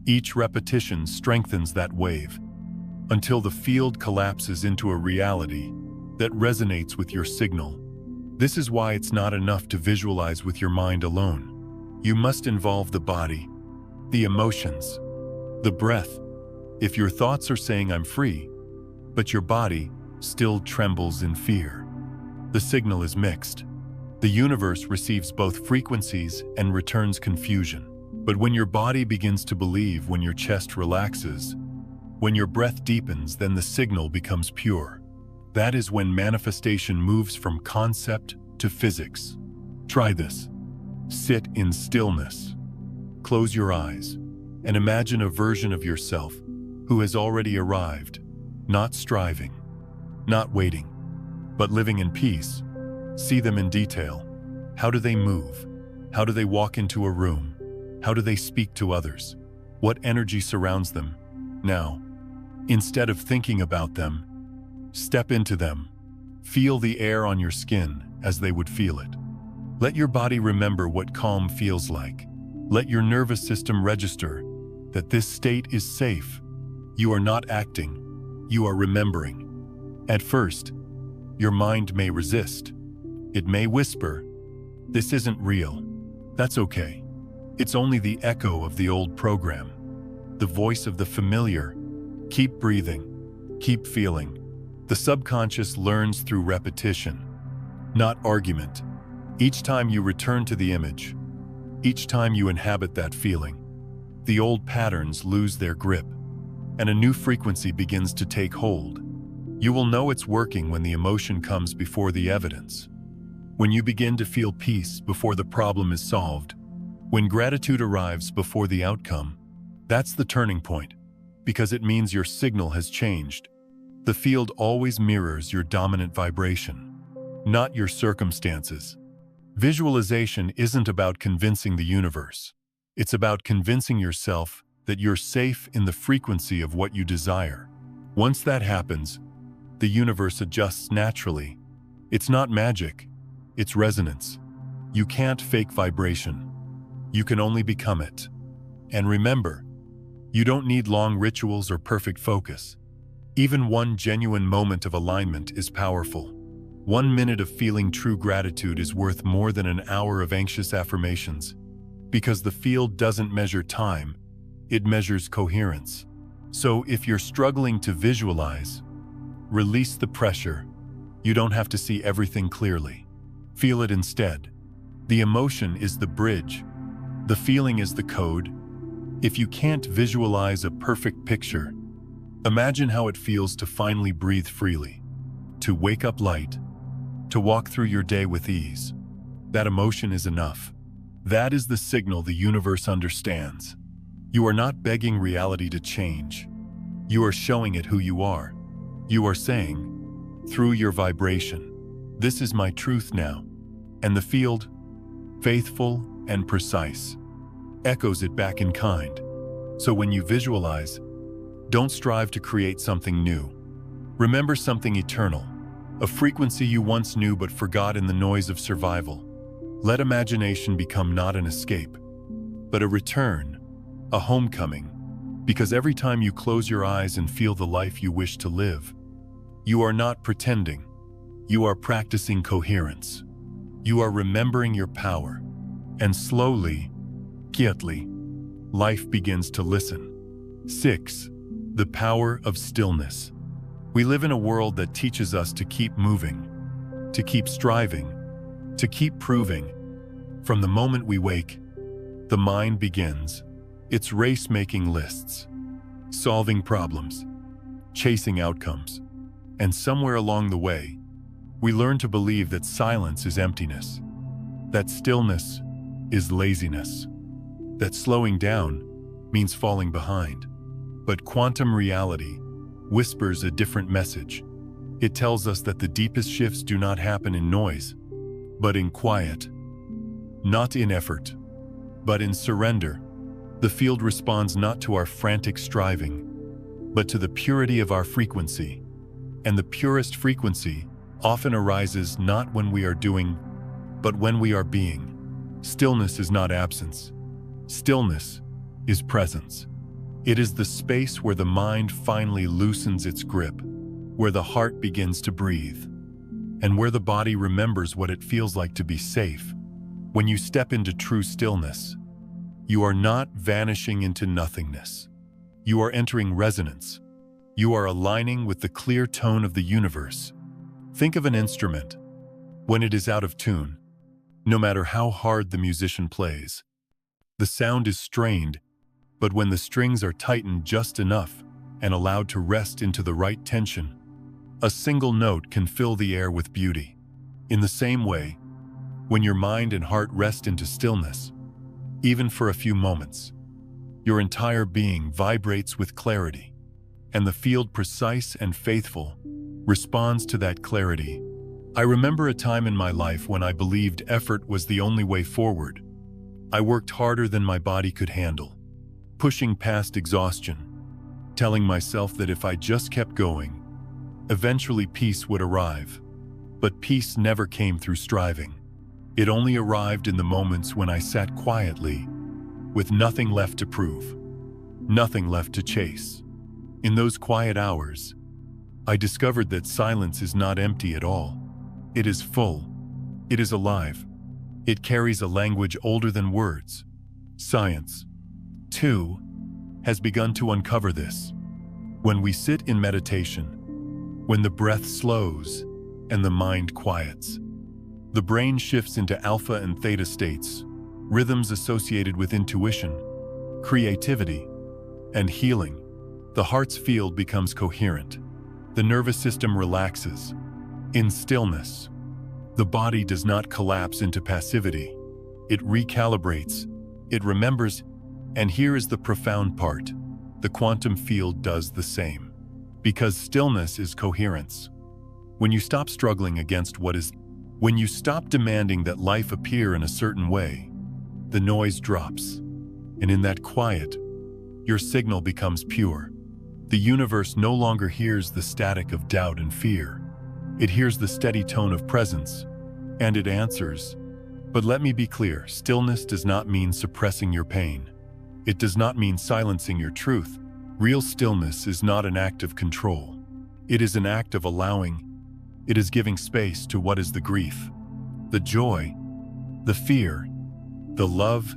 Each repetition strengthens that wave until the field collapses into a reality that resonates with your signal. This is why it's not enough to visualize with your mind alone. You must involve the body, the emotions, the breath. If your thoughts are saying "I'm free," but your body still trembles in fear, the signal is mixed. The universe receives both frequencies and returns confusion. But when your body begins to believe, when your chest relaxes, when your breath deepens, then the signal becomes pure. That is when manifestation moves from concept to physics. Try this. Sit in stillness. Close your eyes and imagine a version of yourself who has already arrived, not striving, not waiting, but living in peace. See them in detail. How do they move? How do they walk into a room? How do they speak to others? What energy surrounds them? Now, instead of thinking about them, step into them. Feel the air on your skin as they would feel it. Let your body remember what calm feels like. Let your nervous system register that this state is safe. You are not acting, you are remembering. At first, your mind may resist. It may whisper, "This isn't real." That's okay. It's only the echo of the old program, the voice of the familiar. Keep breathing, keep feeling. The subconscious learns through repetition, not argument. Each time you return to the image, each time you inhabit that feeling, the old patterns lose their grip, and a new frequency begins to take hold. You will know it's working when the emotion comes before the evidence, when you begin to feel peace before the problem is solved, when gratitude arrives before the outcome. That's the turning point, because it means your signal has changed. The field always mirrors your dominant vibration, not your circumstances. Visualization isn't about convincing the universe. It's about convincing yourself that you're safe in the frequency of what you desire. Once that happens, the universe adjusts naturally. It's not magic, it's resonance. You can't fake vibration. You can only become it. And remember, you don't need long rituals or perfect focus. Even one genuine moment of alignment is powerful. 1 minute of feeling true gratitude is worth more than an hour of anxious affirmations, because the field doesn't measure time, it measures coherence. So if you're struggling to visualize, release the pressure. You don't have to see everything clearly. Feel it instead. The emotion is the bridge. The feeling is the code. If you can't visualize a perfect picture, imagine how it feels to finally breathe freely, to wake up light, to walk through your day with ease. That emotion is enough. That is the signal the universe understands. You are not begging reality to change. You are showing it who you are. You are saying, through your vibration, this is my truth now. And the field, faithful and precise, echoes it back in kind. So when you visualize, don't strive to create something new. Remember something eternal, a frequency you once knew but forgot in the noise of survival. Let imagination become not an escape, but a return, a homecoming, because every time you close your eyes and feel the life you wish to live, you are not pretending. You are practicing coherence. You are remembering your power. And slowly, quietly, life begins to listen. 6. The power of stillness. We live in a world that teaches us to keep moving, to keep striving, to keep proving. From the moment we wake, the mind begins its race-making lists, solving problems, chasing outcomes. And somewhere along the way, we learn to believe that silence is emptiness, that stillness is laziness, that slowing down means falling behind. But quantum reality whispers a different message. It tells us that the deepest shifts do not happen in noise, but in quiet, not in effort, but in surrender. The field responds not to our frantic striving, but to the purity of our frequency. And the purest frequency often arises not when we are doing, but when we are being. Stillness is not absence. Stillness is presence. It is the space where the mind finally loosens its grip, where the heart begins to breathe, and where the body remembers what it feels like to be safe. When you step into true stillness, you are not vanishing into nothingness. You are entering resonance. You are aligning with the clear tone of the universe. Think of an instrument. When it is out of tune, no matter how hard the musician plays, the sound is strained, but when the strings are tightened just enough and allowed to rest into the right tension, a single note can fill the air with beauty. In the same way, when your mind and heart rest into stillness, even for a few moments, your entire being vibrates with clarity, and the field, precise and faithful, responds to that clarity. I remember a time in my life when I believed effort was the only way forward. I worked harder than my body could handle, pushing past exhaustion, telling myself that if I just kept going, eventually peace would arrive. But peace never came through striving. It only arrived in the moments when I sat quietly, with nothing left to prove, nothing left to chase. In those quiet hours, I discovered that silence is not empty at all. It is full. It is alive. It carries a language older than words. Science, too, has begun to uncover this. When we sit in meditation, when the breath slows and the mind quiets, the brain shifts into alpha and theta states, rhythms associated with intuition, creativity, and healing. The heart's field becomes coherent. The nervous system relaxes. In stillness, the body does not collapse into passivity. It recalibrates, it remembers, and here is the profound part. The quantum field does the same. Because stillness is coherence. When you stop struggling against what is, when you stop demanding that life appear in a certain way, the noise drops. And in that quiet, your signal becomes pure. The universe no longer hears the static of doubt and fear. It hears the steady tone of presence, and it answers. But let me be clear, stillness does not mean suppressing your pain. It does not mean silencing your truth. Real stillness is not an act of control. It is an act of allowing. It is giving space to what is the grief, the joy, the fear, the love,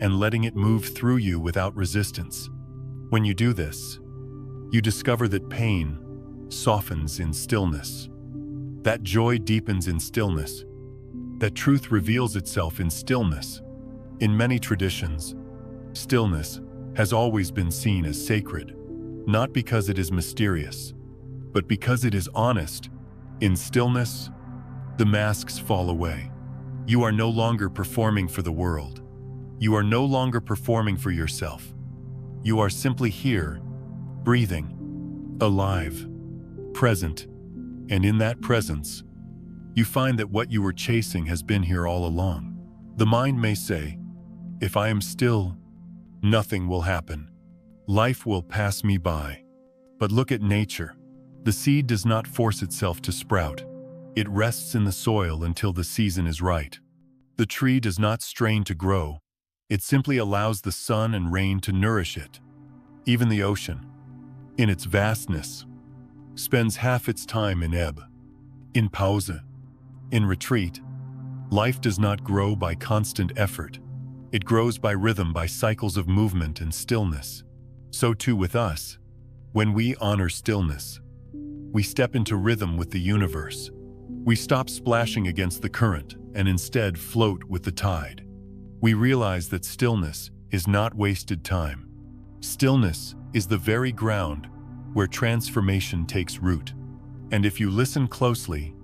and letting it move through you without resistance. When you do this, you discover that pain softens in stillness, that joy deepens in stillness, that truth reveals itself in stillness. In many traditions, stillness has always been seen as sacred, not because it is mysterious, but because it is honest. In stillness, the masks fall away. You are no longer performing for the world. You are no longer performing for yourself. You are simply here, breathing, alive, present, and in that presence, you find that what you were chasing has been here all along. The mind may say, if I am still, nothing will happen. Life will pass me by. But look at nature. The seed does not force itself to sprout. It rests in the soil until the season is right. The tree does not strain to grow. It simply allows the sun and rain to nourish it. Even the ocean, in its vastness, spends half its time in ebb, in pause, in retreat. Life does not grow by constant effort. It grows by rhythm, by cycles of movement and stillness. So too with us. When we honor stillness, we step into rhythm with the universe. We stop splashing against the current and instead float with the tide. We realize that stillness is not wasted time. Stillness is the very ground where transformation takes root. And if you listen closely,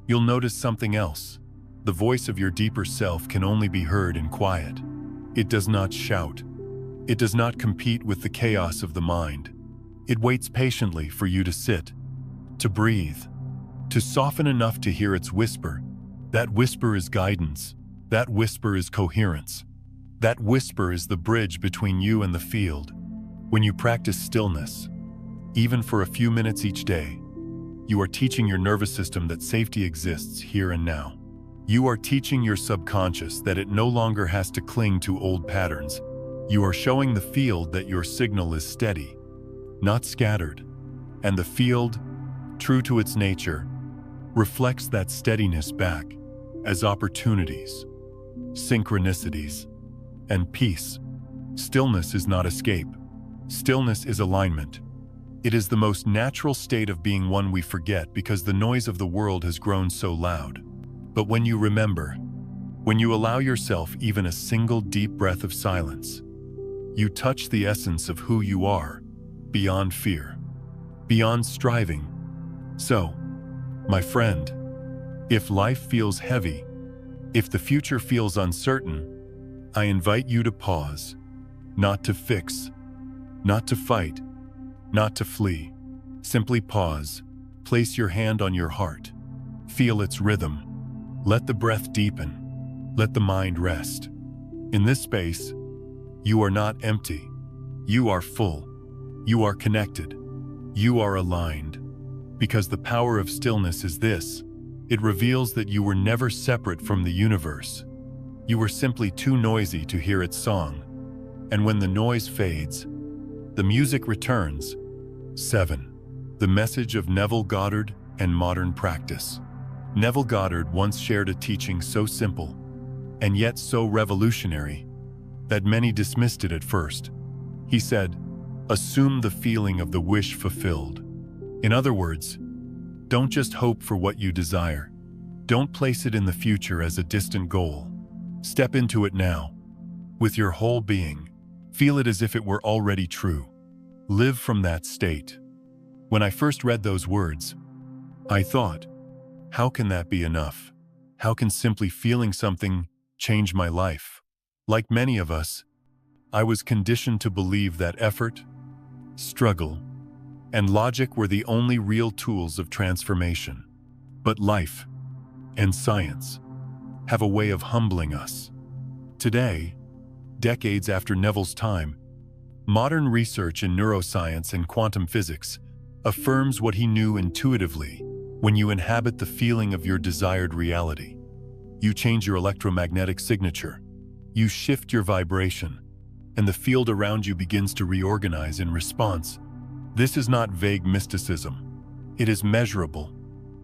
you'll notice something else. The voice of your deeper self can only be heard in quiet. It does not shout. It does not compete with the chaos of the mind. It waits patiently for you to sit, to breathe, to soften enough to hear its whisper. That whisper is guidance. That whisper is coherence. That whisper is the bridge between you and the field. When you practice stillness, even for a few minutes each day, you are teaching your nervous system that safety exists here and now. You are teaching your subconscious that it no longer has to cling to old patterns. You are showing the field that your signal is steady, not scattered. And the field, true to its nature, reflects that steadiness back as opportunities, synchronicities, and peace. Stillness is not escape. Stillness is alignment. It is the most natural state of being, one we forget because the noise of the world has grown so loud. But when you remember, when you allow yourself even a single deep breath of silence, you touch the essence of who you are, beyond fear, beyond striving. So, my friend, if life feels heavy, if the future feels uncertain, I invite you to pause, not to fix, not to fight, not to flee. Simply pause, place your hand on your heart, feel its rhythm. Let the breath deepen, let the mind rest. In this space, you are not empty. You are full. You are connected. You are aligned. Because the power of stillness is this: it reveals that you were never separate from the universe. You were simply too noisy to hear its song. And when the noise fades, the music returns. 7. The message of Neville Goddard and modern practice. Neville Goddard once shared a teaching so simple, and yet so revolutionary, that many dismissed it at first. He said, "Assume the feeling of the wish fulfilled." In other words, don't just hope for what you desire. Don't place it in the future as a distant goal. Step into it now, with your whole being. Feel it as if it were already true. Live from that state. When I first read those words, I thought, how can that be enough? How can simply feeling something change my life? Like many of us, I was conditioned to believe that effort, struggle, and logic were the only real tools of transformation. But life and science have a way of humbling us. Today, decades after Neville's time, modern research in neuroscience and quantum physics affirms what he knew intuitively. When you inhabit the feeling of your desired reality, you change your electromagnetic signature, you shift your vibration, and the field around you begins to reorganize in response. This is not vague mysticism. It is measurable.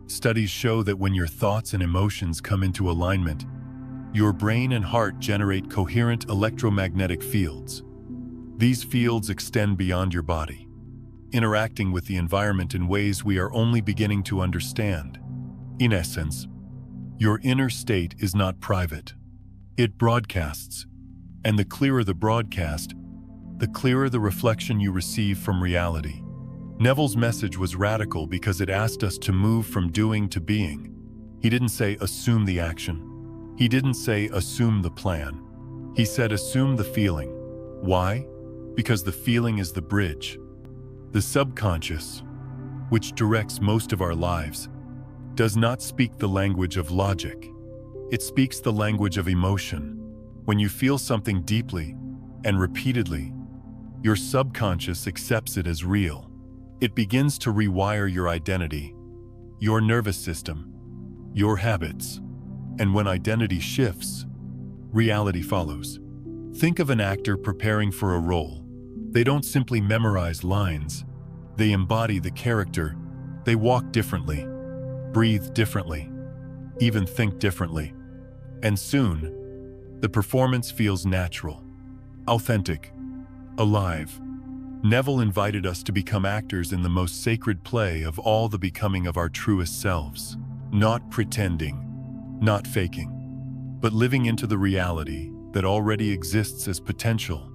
Studies show that when your thoughts and emotions come into alignment, your brain and heart generate coherent electromagnetic fields. These fields extend beyond your body, interacting with the environment in ways we are only beginning to understand. In essence, your inner state is not private. It broadcasts, and the clearer the broadcast, the clearer the reflection you receive from reality. Neville's message was radical because it asked us to move from doing to being. He didn't say, assume the action. He didn't say, assume the plan. He said, assume the feeling. Why? because the feeling is the bridge. The subconscious, which directs most of our lives, does not speak the language of logic. It speaks the language of emotion. When you feel something deeply and repeatedly, your subconscious accepts it as real. It begins to rewire your identity, your nervous system, your habits. And when identity shifts, reality follows. Think of an actor preparing for a role. They don't simply memorize lines. They embody the character. They walk differently, breathe differently, even think differently. And soon, the performance feels natural, authentic, alive. Neville invited us to become actors in the most sacred play of all, the becoming of our truest selves. Not pretending, not faking, but living into the reality that already exists as potential.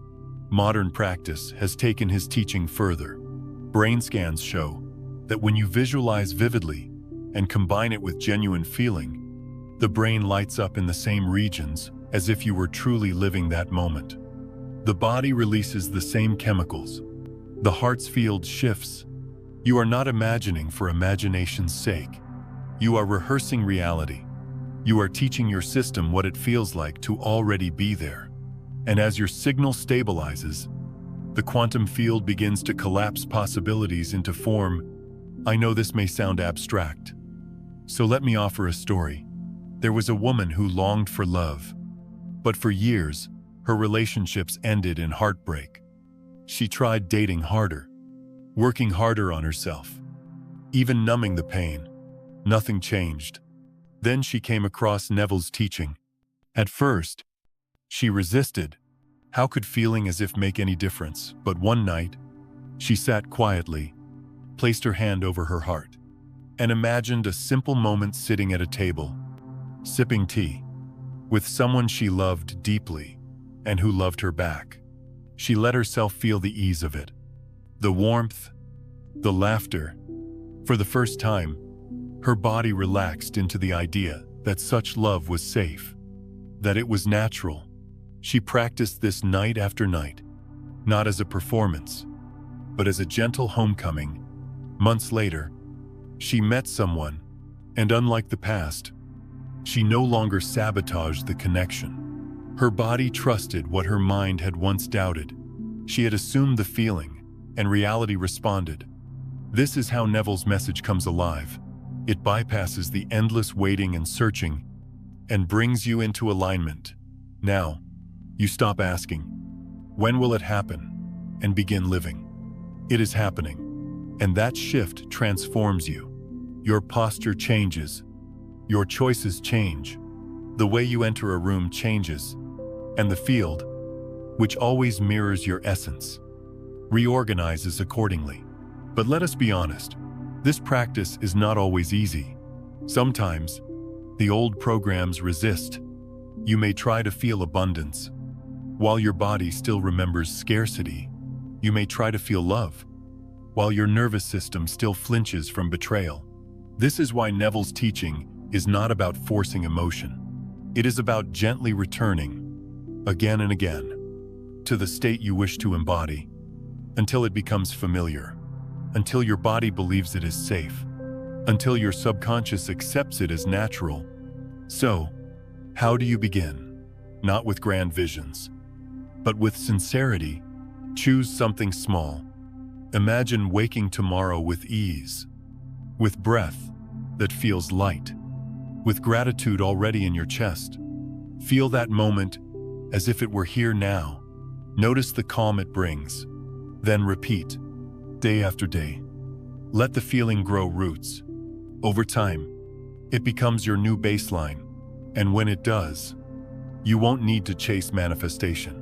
Modern practice has taken his teaching further. Brain scans show that when you visualize vividly and combine it with genuine feeling, the brain lights up in the same regions as if you were truly living that moment. The body releases the same chemicals. The heart's field shifts. You are not imagining for imagination's sake. You are rehearsing reality. You are teaching your system what it feels like to already be there. And as your signal stabilizes, the quantum field begins to collapse possibilities into form. I know this may sound abstract, so let me offer a story. There was a woman who longed for love, but for years, her relationships ended in heartbreak. She tried dating harder, working harder on herself, even numbing the pain. Nothing changed. Then she came across Neville's teaching. At first, she resisted. How could feeling as if make any difference? But one night, she sat quietly, placed her hand over her heart, and imagined a simple moment sitting at a table, sipping tea, with someone she loved deeply and who loved her back. She let herself feel the ease of it, the warmth, the laughter. For the first time, her body relaxed into the idea that such love was safe, that it was natural. She practiced this night after night, not as a performance, but as a gentle homecoming. Months later, she met someone, and unlike the past, she no longer sabotaged the connection. Her body trusted what her mind had once doubted. She had assumed the feeling, and reality responded. This is how Neville's message comes alive. It bypasses the endless waiting and searching and brings you into alignment. Now, you stop asking, when will it happen? And begin living. It is happening, and that shift transforms you. Your posture changes. Your choices change. The way you enter a room changes, and the field, which always mirrors your essence, reorganizes accordingly. But let us be honest, this practice is not always easy. Sometimes, the old programs resist. You may try to feel abundance, while your body still remembers scarcity. You may try to feel love, while your nervous system still flinches from betrayal. This is why Neville's teaching is not about forcing emotion. It is about gently returning, again and again, to the state you wish to embody, until it becomes familiar, until your body believes it is safe, until your subconscious accepts it as natural. So, how do you begin? Not with grand visions, but with sincerity. Choose something small. Imagine waking tomorrow with ease, with breath that feels light, with gratitude already in your chest. Feel that moment as if it were here now. Notice the calm it brings. Then repeat, day after day. Let the feeling grow roots. Over time, it becomes your new baseline. And when it does, you won't need to chase manifestation.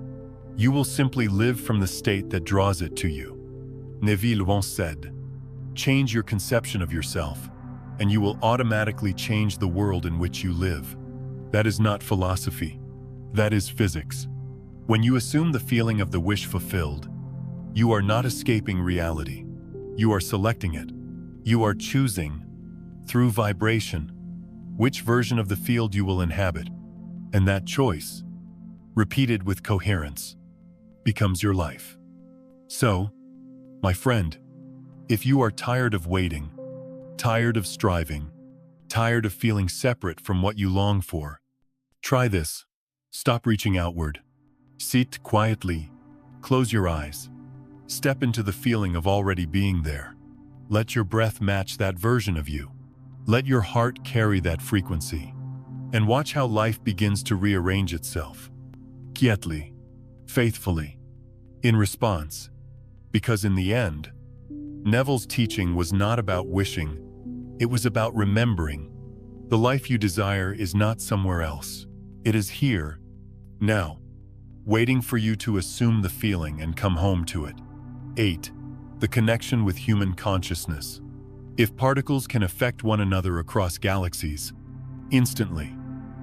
You will simply live from the state that draws it to you. Neville once said, change your conception of yourself, and you will automatically change the world in which you live. That is not philosophy. That is physics. When you assume the feeling of the wish fulfilled, you are not escaping reality. You are selecting it. You are choosing, through vibration, which version of the field you will inhabit. And that choice, repeated with coherence, becomes your life. So, my friend, if you are tired of waiting, tired of striving, tired of feeling separate from what you long for, try this. Stop reaching outward. Sit quietly. Close your eyes. Step into the feeling of already being there. Let your breath match that version of you. Let your heart carry that frequency. And watch how life begins to rearrange itself. Quietly, faithfully, in response. Because in the end, Neville's teaching was not about wishing, it was about remembering. The life you desire is not somewhere else. It is here, now, waiting for you to assume the feeling and come home to it. 8. The connection with human consciousness. If particles can affect one another across galaxies, instantly,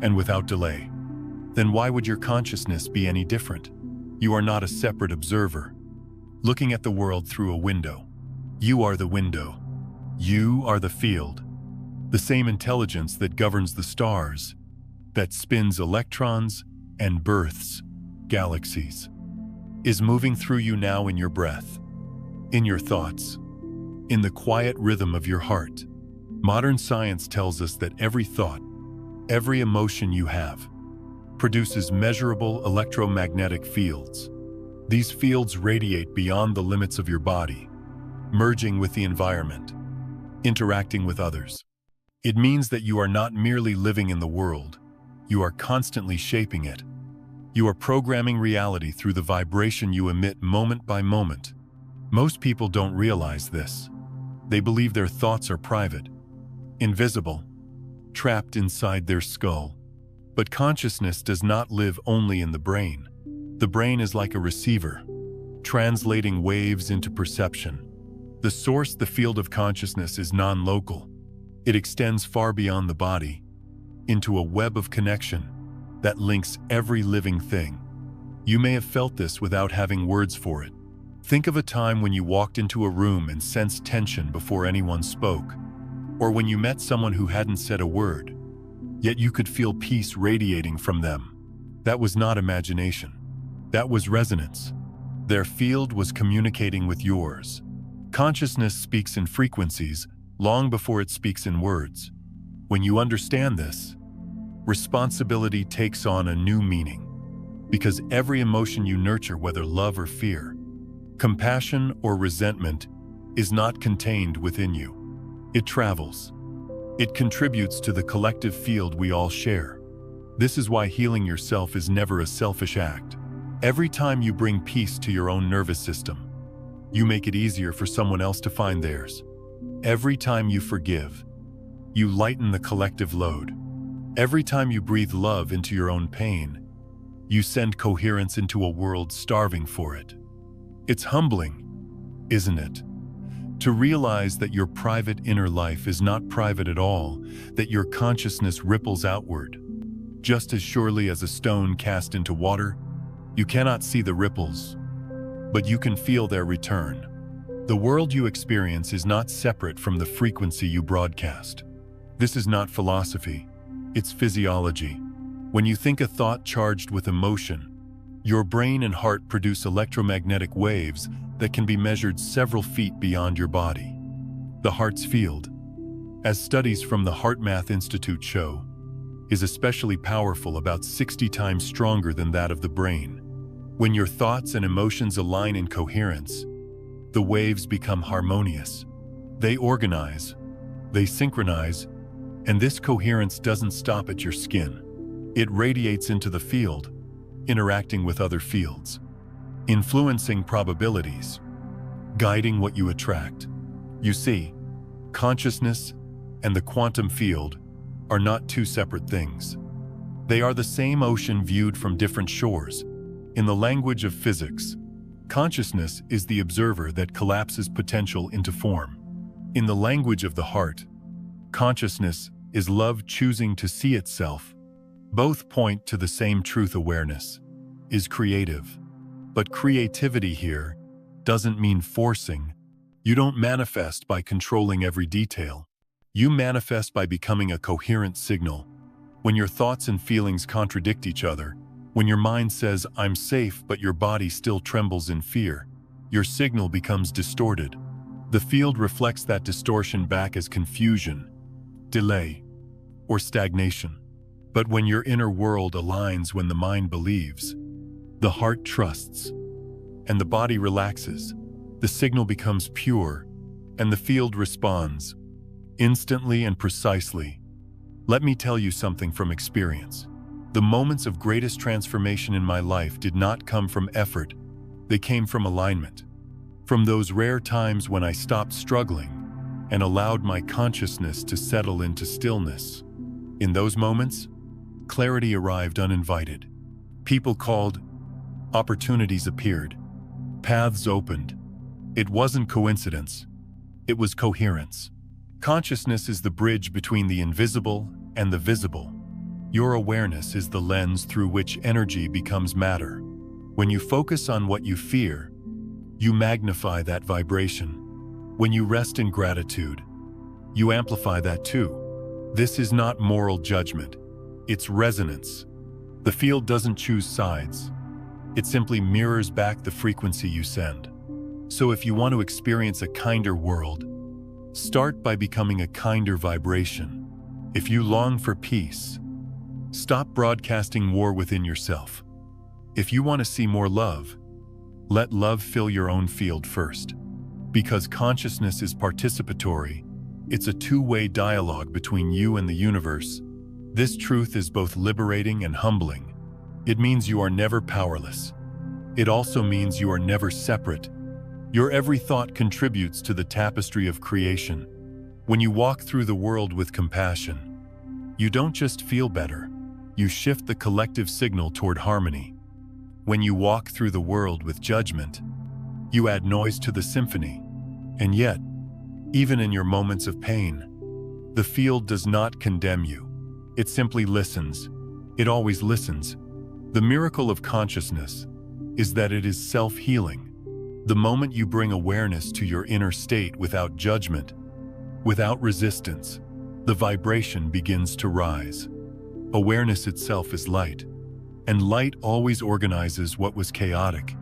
and without delay, then why would your consciousness be any different? You are not a separate observer, looking at the world through a window. You are the window. You are the field. The same intelligence that governs the stars, that spins electrons and births galaxies, is moving through you now in your breath, in your thoughts, in the quiet rhythm of your heart. Modern science tells us that every thought, every emotion you have, produces measurable electromagnetic fields. These fields radiate beyond the limits of your body, merging with the environment, interacting with others. It means that you are not merely living in the world, you are constantly shaping it. You are programming reality through the vibration you emit moment by moment. Most people don't realize this. They believe their thoughts are private, invisible, trapped inside their skull. But consciousness does not live only in the brain. The brain is like a receiver, translating waves into perception. The source, the field of consciousness, is non-local. It extends far beyond the body, into a web of connection that links every living thing. You may have felt this without having words for it. Think of a time when you walked into a room and sensed tension before anyone spoke, or when you met someone who hadn't said a word, yet you could feel peace radiating from them. That was not imagination. That was resonance. Their field was communicating with yours. Consciousness speaks in frequencies long before it speaks in words. When you understand this, responsibility takes on a new meaning. Because every emotion you nurture, whether love or fear, compassion or resentment, is not contained within you. It travels. It contributes to the collective field we all share. This is why healing yourself is never a selfish act. Every time you bring peace to your own nervous system, you make it easier for someone else to find theirs. Every time you forgive, you lighten the collective load. Every time you breathe love into your own pain, you send coherence into a world starving for it. It's humbling, isn't it? To realize that your private inner life is not private at all, that your consciousness ripples outward. Just as surely as a stone cast into water, you cannot see the ripples, but you can feel their return. The world you experience is not separate from the frequency you broadcast. This is not philosophy, it's physiology. When you think a thought charged with emotion, your brain and heart produce electromagnetic waves that can be measured several feet beyond your body. The heart's field, as studies from the HeartMath Institute show, is especially powerful, about 60 times stronger than that of the brain. When your thoughts and emotions align in coherence, the waves become harmonious. They organize, they synchronize, and this coherence doesn't stop at your skin. It radiates into the field, interacting with other fields, influencing probabilities, guiding what you attract. You see, consciousness and the quantum field are not two separate things. They are the same ocean viewed from different shores. In the language of physics, consciousness is the observer that collapses potential into form. In the language of the heart, consciousness is love choosing to see itself. Both point to the same truth. Awareness is creative. But creativity here doesn't mean forcing. You don't manifest by controlling every detail. You manifest by becoming a coherent signal. When your thoughts and feelings contradict each other, when your mind says, "I'm safe," but your body still trembles in fear, your signal becomes distorted. The field reflects that distortion back as confusion, delay, or stagnation. But when your inner world aligns, when the mind believes, the heart trusts, and the body relaxes, the signal becomes pure, and the field responds, instantly and precisely. Let me tell you something from experience. The moments of greatest transformation in my life did not come from effort, they came from alignment. From those rare times when I stopped struggling and allowed my consciousness to settle into stillness. In those moments, clarity arrived uninvited. People called, opportunities appeared, paths opened. It wasn't coincidence, it was coherence. Consciousness is the bridge between the invisible and the visible. Your awareness is the lens through which energy becomes matter. When you focus on what you fear, you magnify that vibration. When you rest in gratitude, you amplify that too. This is not moral judgment, it's resonance. The field doesn't choose sides. It simply mirrors back the frequency you send. So if you want to experience a kinder world, start by becoming a kinder vibration. If you long for peace, stop broadcasting war within yourself. If you want to see more love, let love fill your own field first. Because consciousness is participatory, it's a two-way dialogue between you and the universe. This truth is both liberating and humbling. It means you are never powerless. It also means you are never separate. Your every thought contributes to the tapestry of creation. When you walk through the world with compassion, you don't just feel better, you shift the collective signal toward harmony. When you walk through the world with judgment, you add noise to the symphony. And yet, even in your moments of pain, the field does not condemn you. It simply listens. It always listens. The miracle of consciousness is that it is self-healing. The moment you bring awareness to your inner state without judgment, without resistance, the vibration begins to rise. Awareness itself is light, and light always organizes what was chaotic.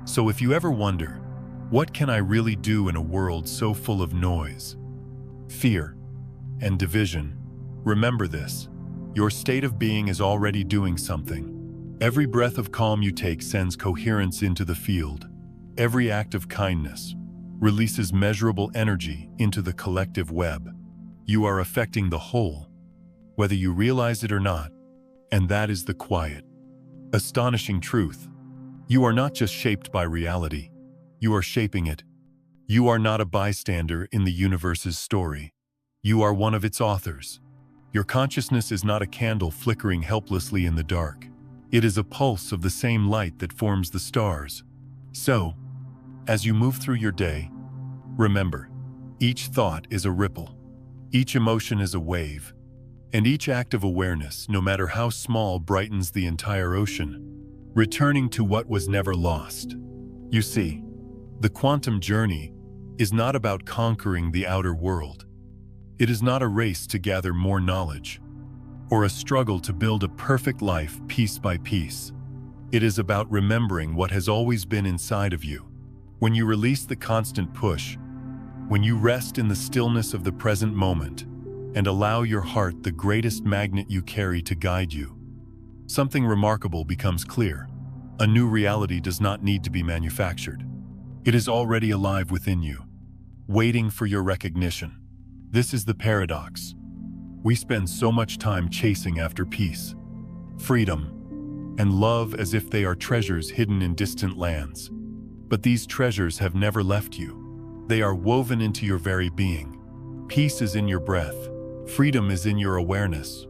So if you ever wonder, what can I really do in a world so full of noise, fear, and division? Remember this: your state of being is already doing something. Every breath of calm you take sends coherence into the field. Every act of kindness releases measurable energy into the collective web. You are affecting the whole, whether you realize it or not, and that is the quiet, astonishing truth. You are not just shaped by reality, you are shaping it. You are not a bystander in the universe's story. You are one of its authors. Your consciousness is not a candle flickering helplessly in the dark. It is a pulse of the same light that forms the stars. So, as you move through your day, remember, each thought is a ripple, each emotion is a wave, and each act of awareness, no matter how small, brightens the entire ocean, returning to what was never lost. You see, the quantum journey is not about conquering the outer world. It is not a race to gather more knowledge, or a struggle to build a perfect life piece by piece. It is about remembering what has always been inside of you. When you release the constant push, when you rest in the stillness of the present moment, and allow your heart, the greatest magnet you carry, to guide you, something remarkable becomes clear. A new reality does not need to be manufactured. It is already alive within you, waiting for your recognition. This is the paradox. We spend so much time chasing after peace, freedom, and love as if they are treasures hidden in distant lands. But these treasures have never left you. They are woven into your very being. Peace is in your breath. Freedom is in your awareness.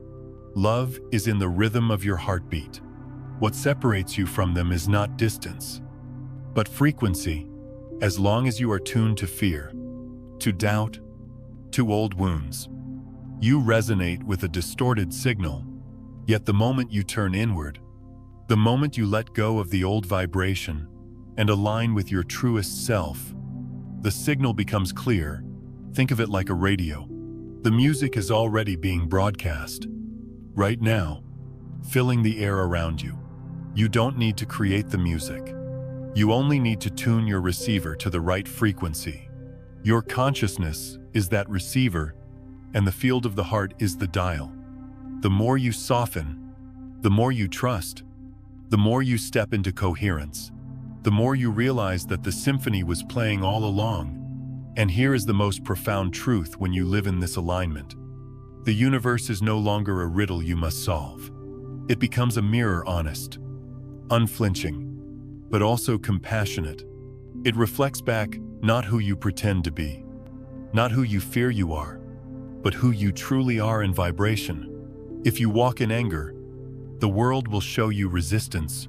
Love is in the rhythm of your heartbeat. What separates you from them is not distance, but frequency. As long as you are tuned to fear, to doubt, to old wounds, you resonate with a distorted signal. Yet the moment you turn inward, the moment you let go of the old vibration and align with your truest self, the signal becomes clear. Think of it like a radio. The music is already being broadcast, right now, filling the air around you. You don't need to create the music. You only need to tune your receiver to the right frequency. Your consciousness is that receiver, and the field of the heart is the dial. The more you soften, the more you trust, the more you step into coherence, the more you realize that the symphony was playing all along. And here is the most profound truth when you live in this alignment. The universe is no longer a riddle you must solve. It becomes a mirror, honest, unflinching, but also compassionate. It reflects back not who you pretend to be, not who you fear you are, but who you truly are in vibration. If you walk in anger, the world will show you resistance.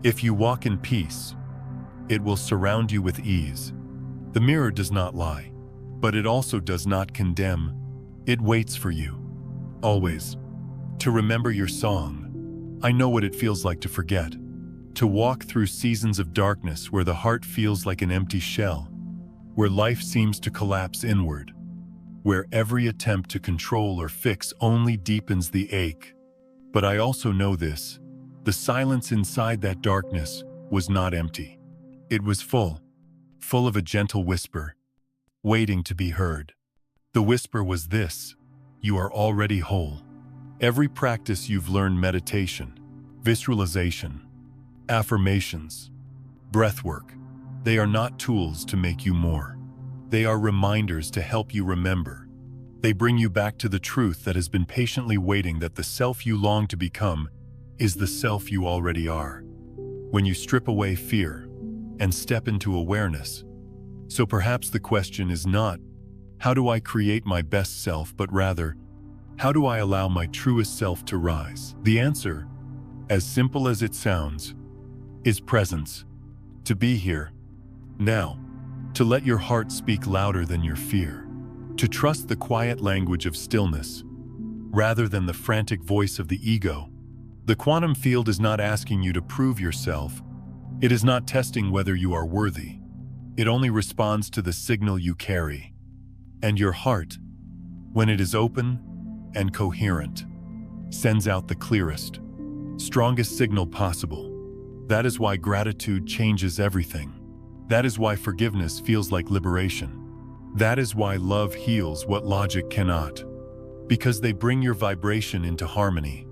If you walk in peace, it will surround you with ease. The mirror does not lie, but it also does not condemn. It waits for you, always, to remember your song. I know what it feels like to forget, to walk through seasons of darkness where the heart feels like an empty shell, where life seems to collapse inward, where every attempt to control or fix only deepens the ache. But I also know this: the silence inside that darkness was not empty. It was full of a gentle whisper, waiting to be heard. The whisper was this: you are already whole. Every practice you've learned, meditation, visualization, affirmations, breathwork, they are not tools to make you more. They are reminders to help you remember. They bring you back to the truth that has been patiently waiting, that the self you long to become is the self you already are. When you strip away fear and step into awareness. So perhaps the question is not, how do I create my best self, but rather, how do I allow my truest self to rise? The answer, as simple as it sounds, is presence. To be here, now. To let your heart speak louder than your fear. To trust the quiet language of stillness, rather than the frantic voice of the ego. The quantum field is not asking you to prove yourself. It is not testing whether you are worthy. It only responds to the signal you carry. And your heart, when it is open and coherent, sends out the clearest, strongest signal possible. That is why gratitude changes everything. That is why forgiveness feels like liberation. That is why love heals what logic cannot. Because they bring your vibration into harmony.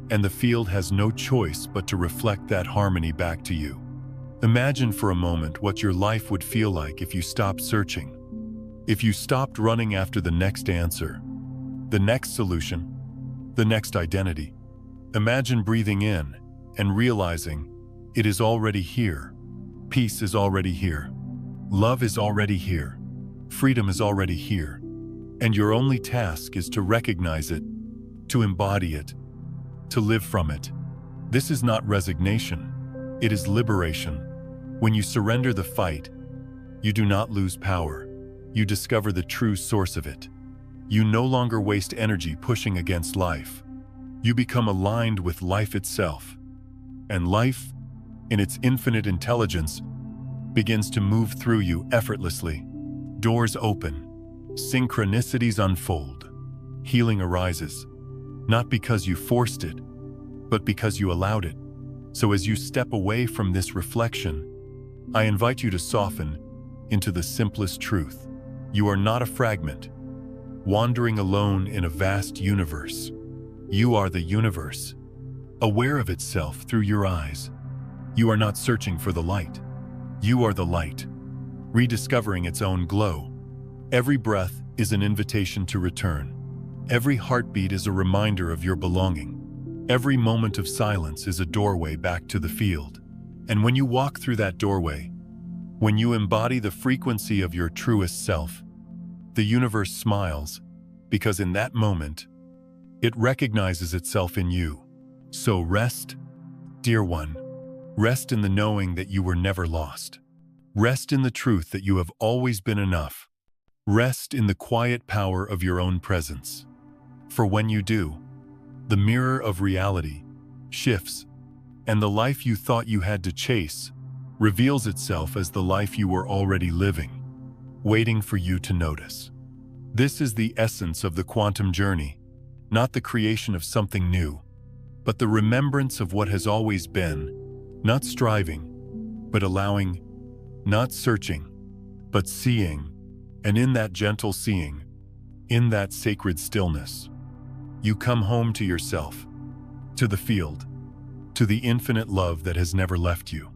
And the field has no choice but to reflect that harmony back to you. Imagine for a moment what your life would feel like if you stopped searching. If you stopped running after the next answer, the next solution, the next identity. Imagine breathing in and realizing it is already here. Peace is already here. Love is already here. Freedom is already here. And your only task is to recognize it, to embody it, to live from it. This is not resignation. It is liberation. When you surrender the fight, you do not lose power. You discover the true source of it. You no longer waste energy pushing against life. You become aligned with life itself. And life, in its infinite intelligence, begins to move through you effortlessly. Doors open, synchronicities unfold, healing arises, not because you forced it, but because you allowed it. So as you step away from this reflection, I invite you to soften into the simplest truth. You are not a fragment, wandering alone in a vast universe. You are the universe, aware of itself through your eyes. You are not searching for the light. You are the light, rediscovering its own glow. Every breath is an invitation to return. Every heartbeat is a reminder of your belonging. Every moment of silence is a doorway back to the field. And when you walk through that doorway, when you embody the frequency of your truest self, the universe smiles, because in that moment, it recognizes itself in you. So rest, dear one. Rest in the knowing that you were never lost. Rest in the truth that you have always been enough. Rest in the quiet power of your own presence. For when you do, the mirror of reality shifts, and the life you thought you had to chase reveals itself as the life you were already living, waiting for you to notice. This is the essence of the quantum journey, not the creation of something new, but the remembrance of what has always been, not striving, but allowing, not searching, but seeing, and in that gentle seeing, in that sacred stillness, you come home to yourself, to the field, to the infinite love that has never left you.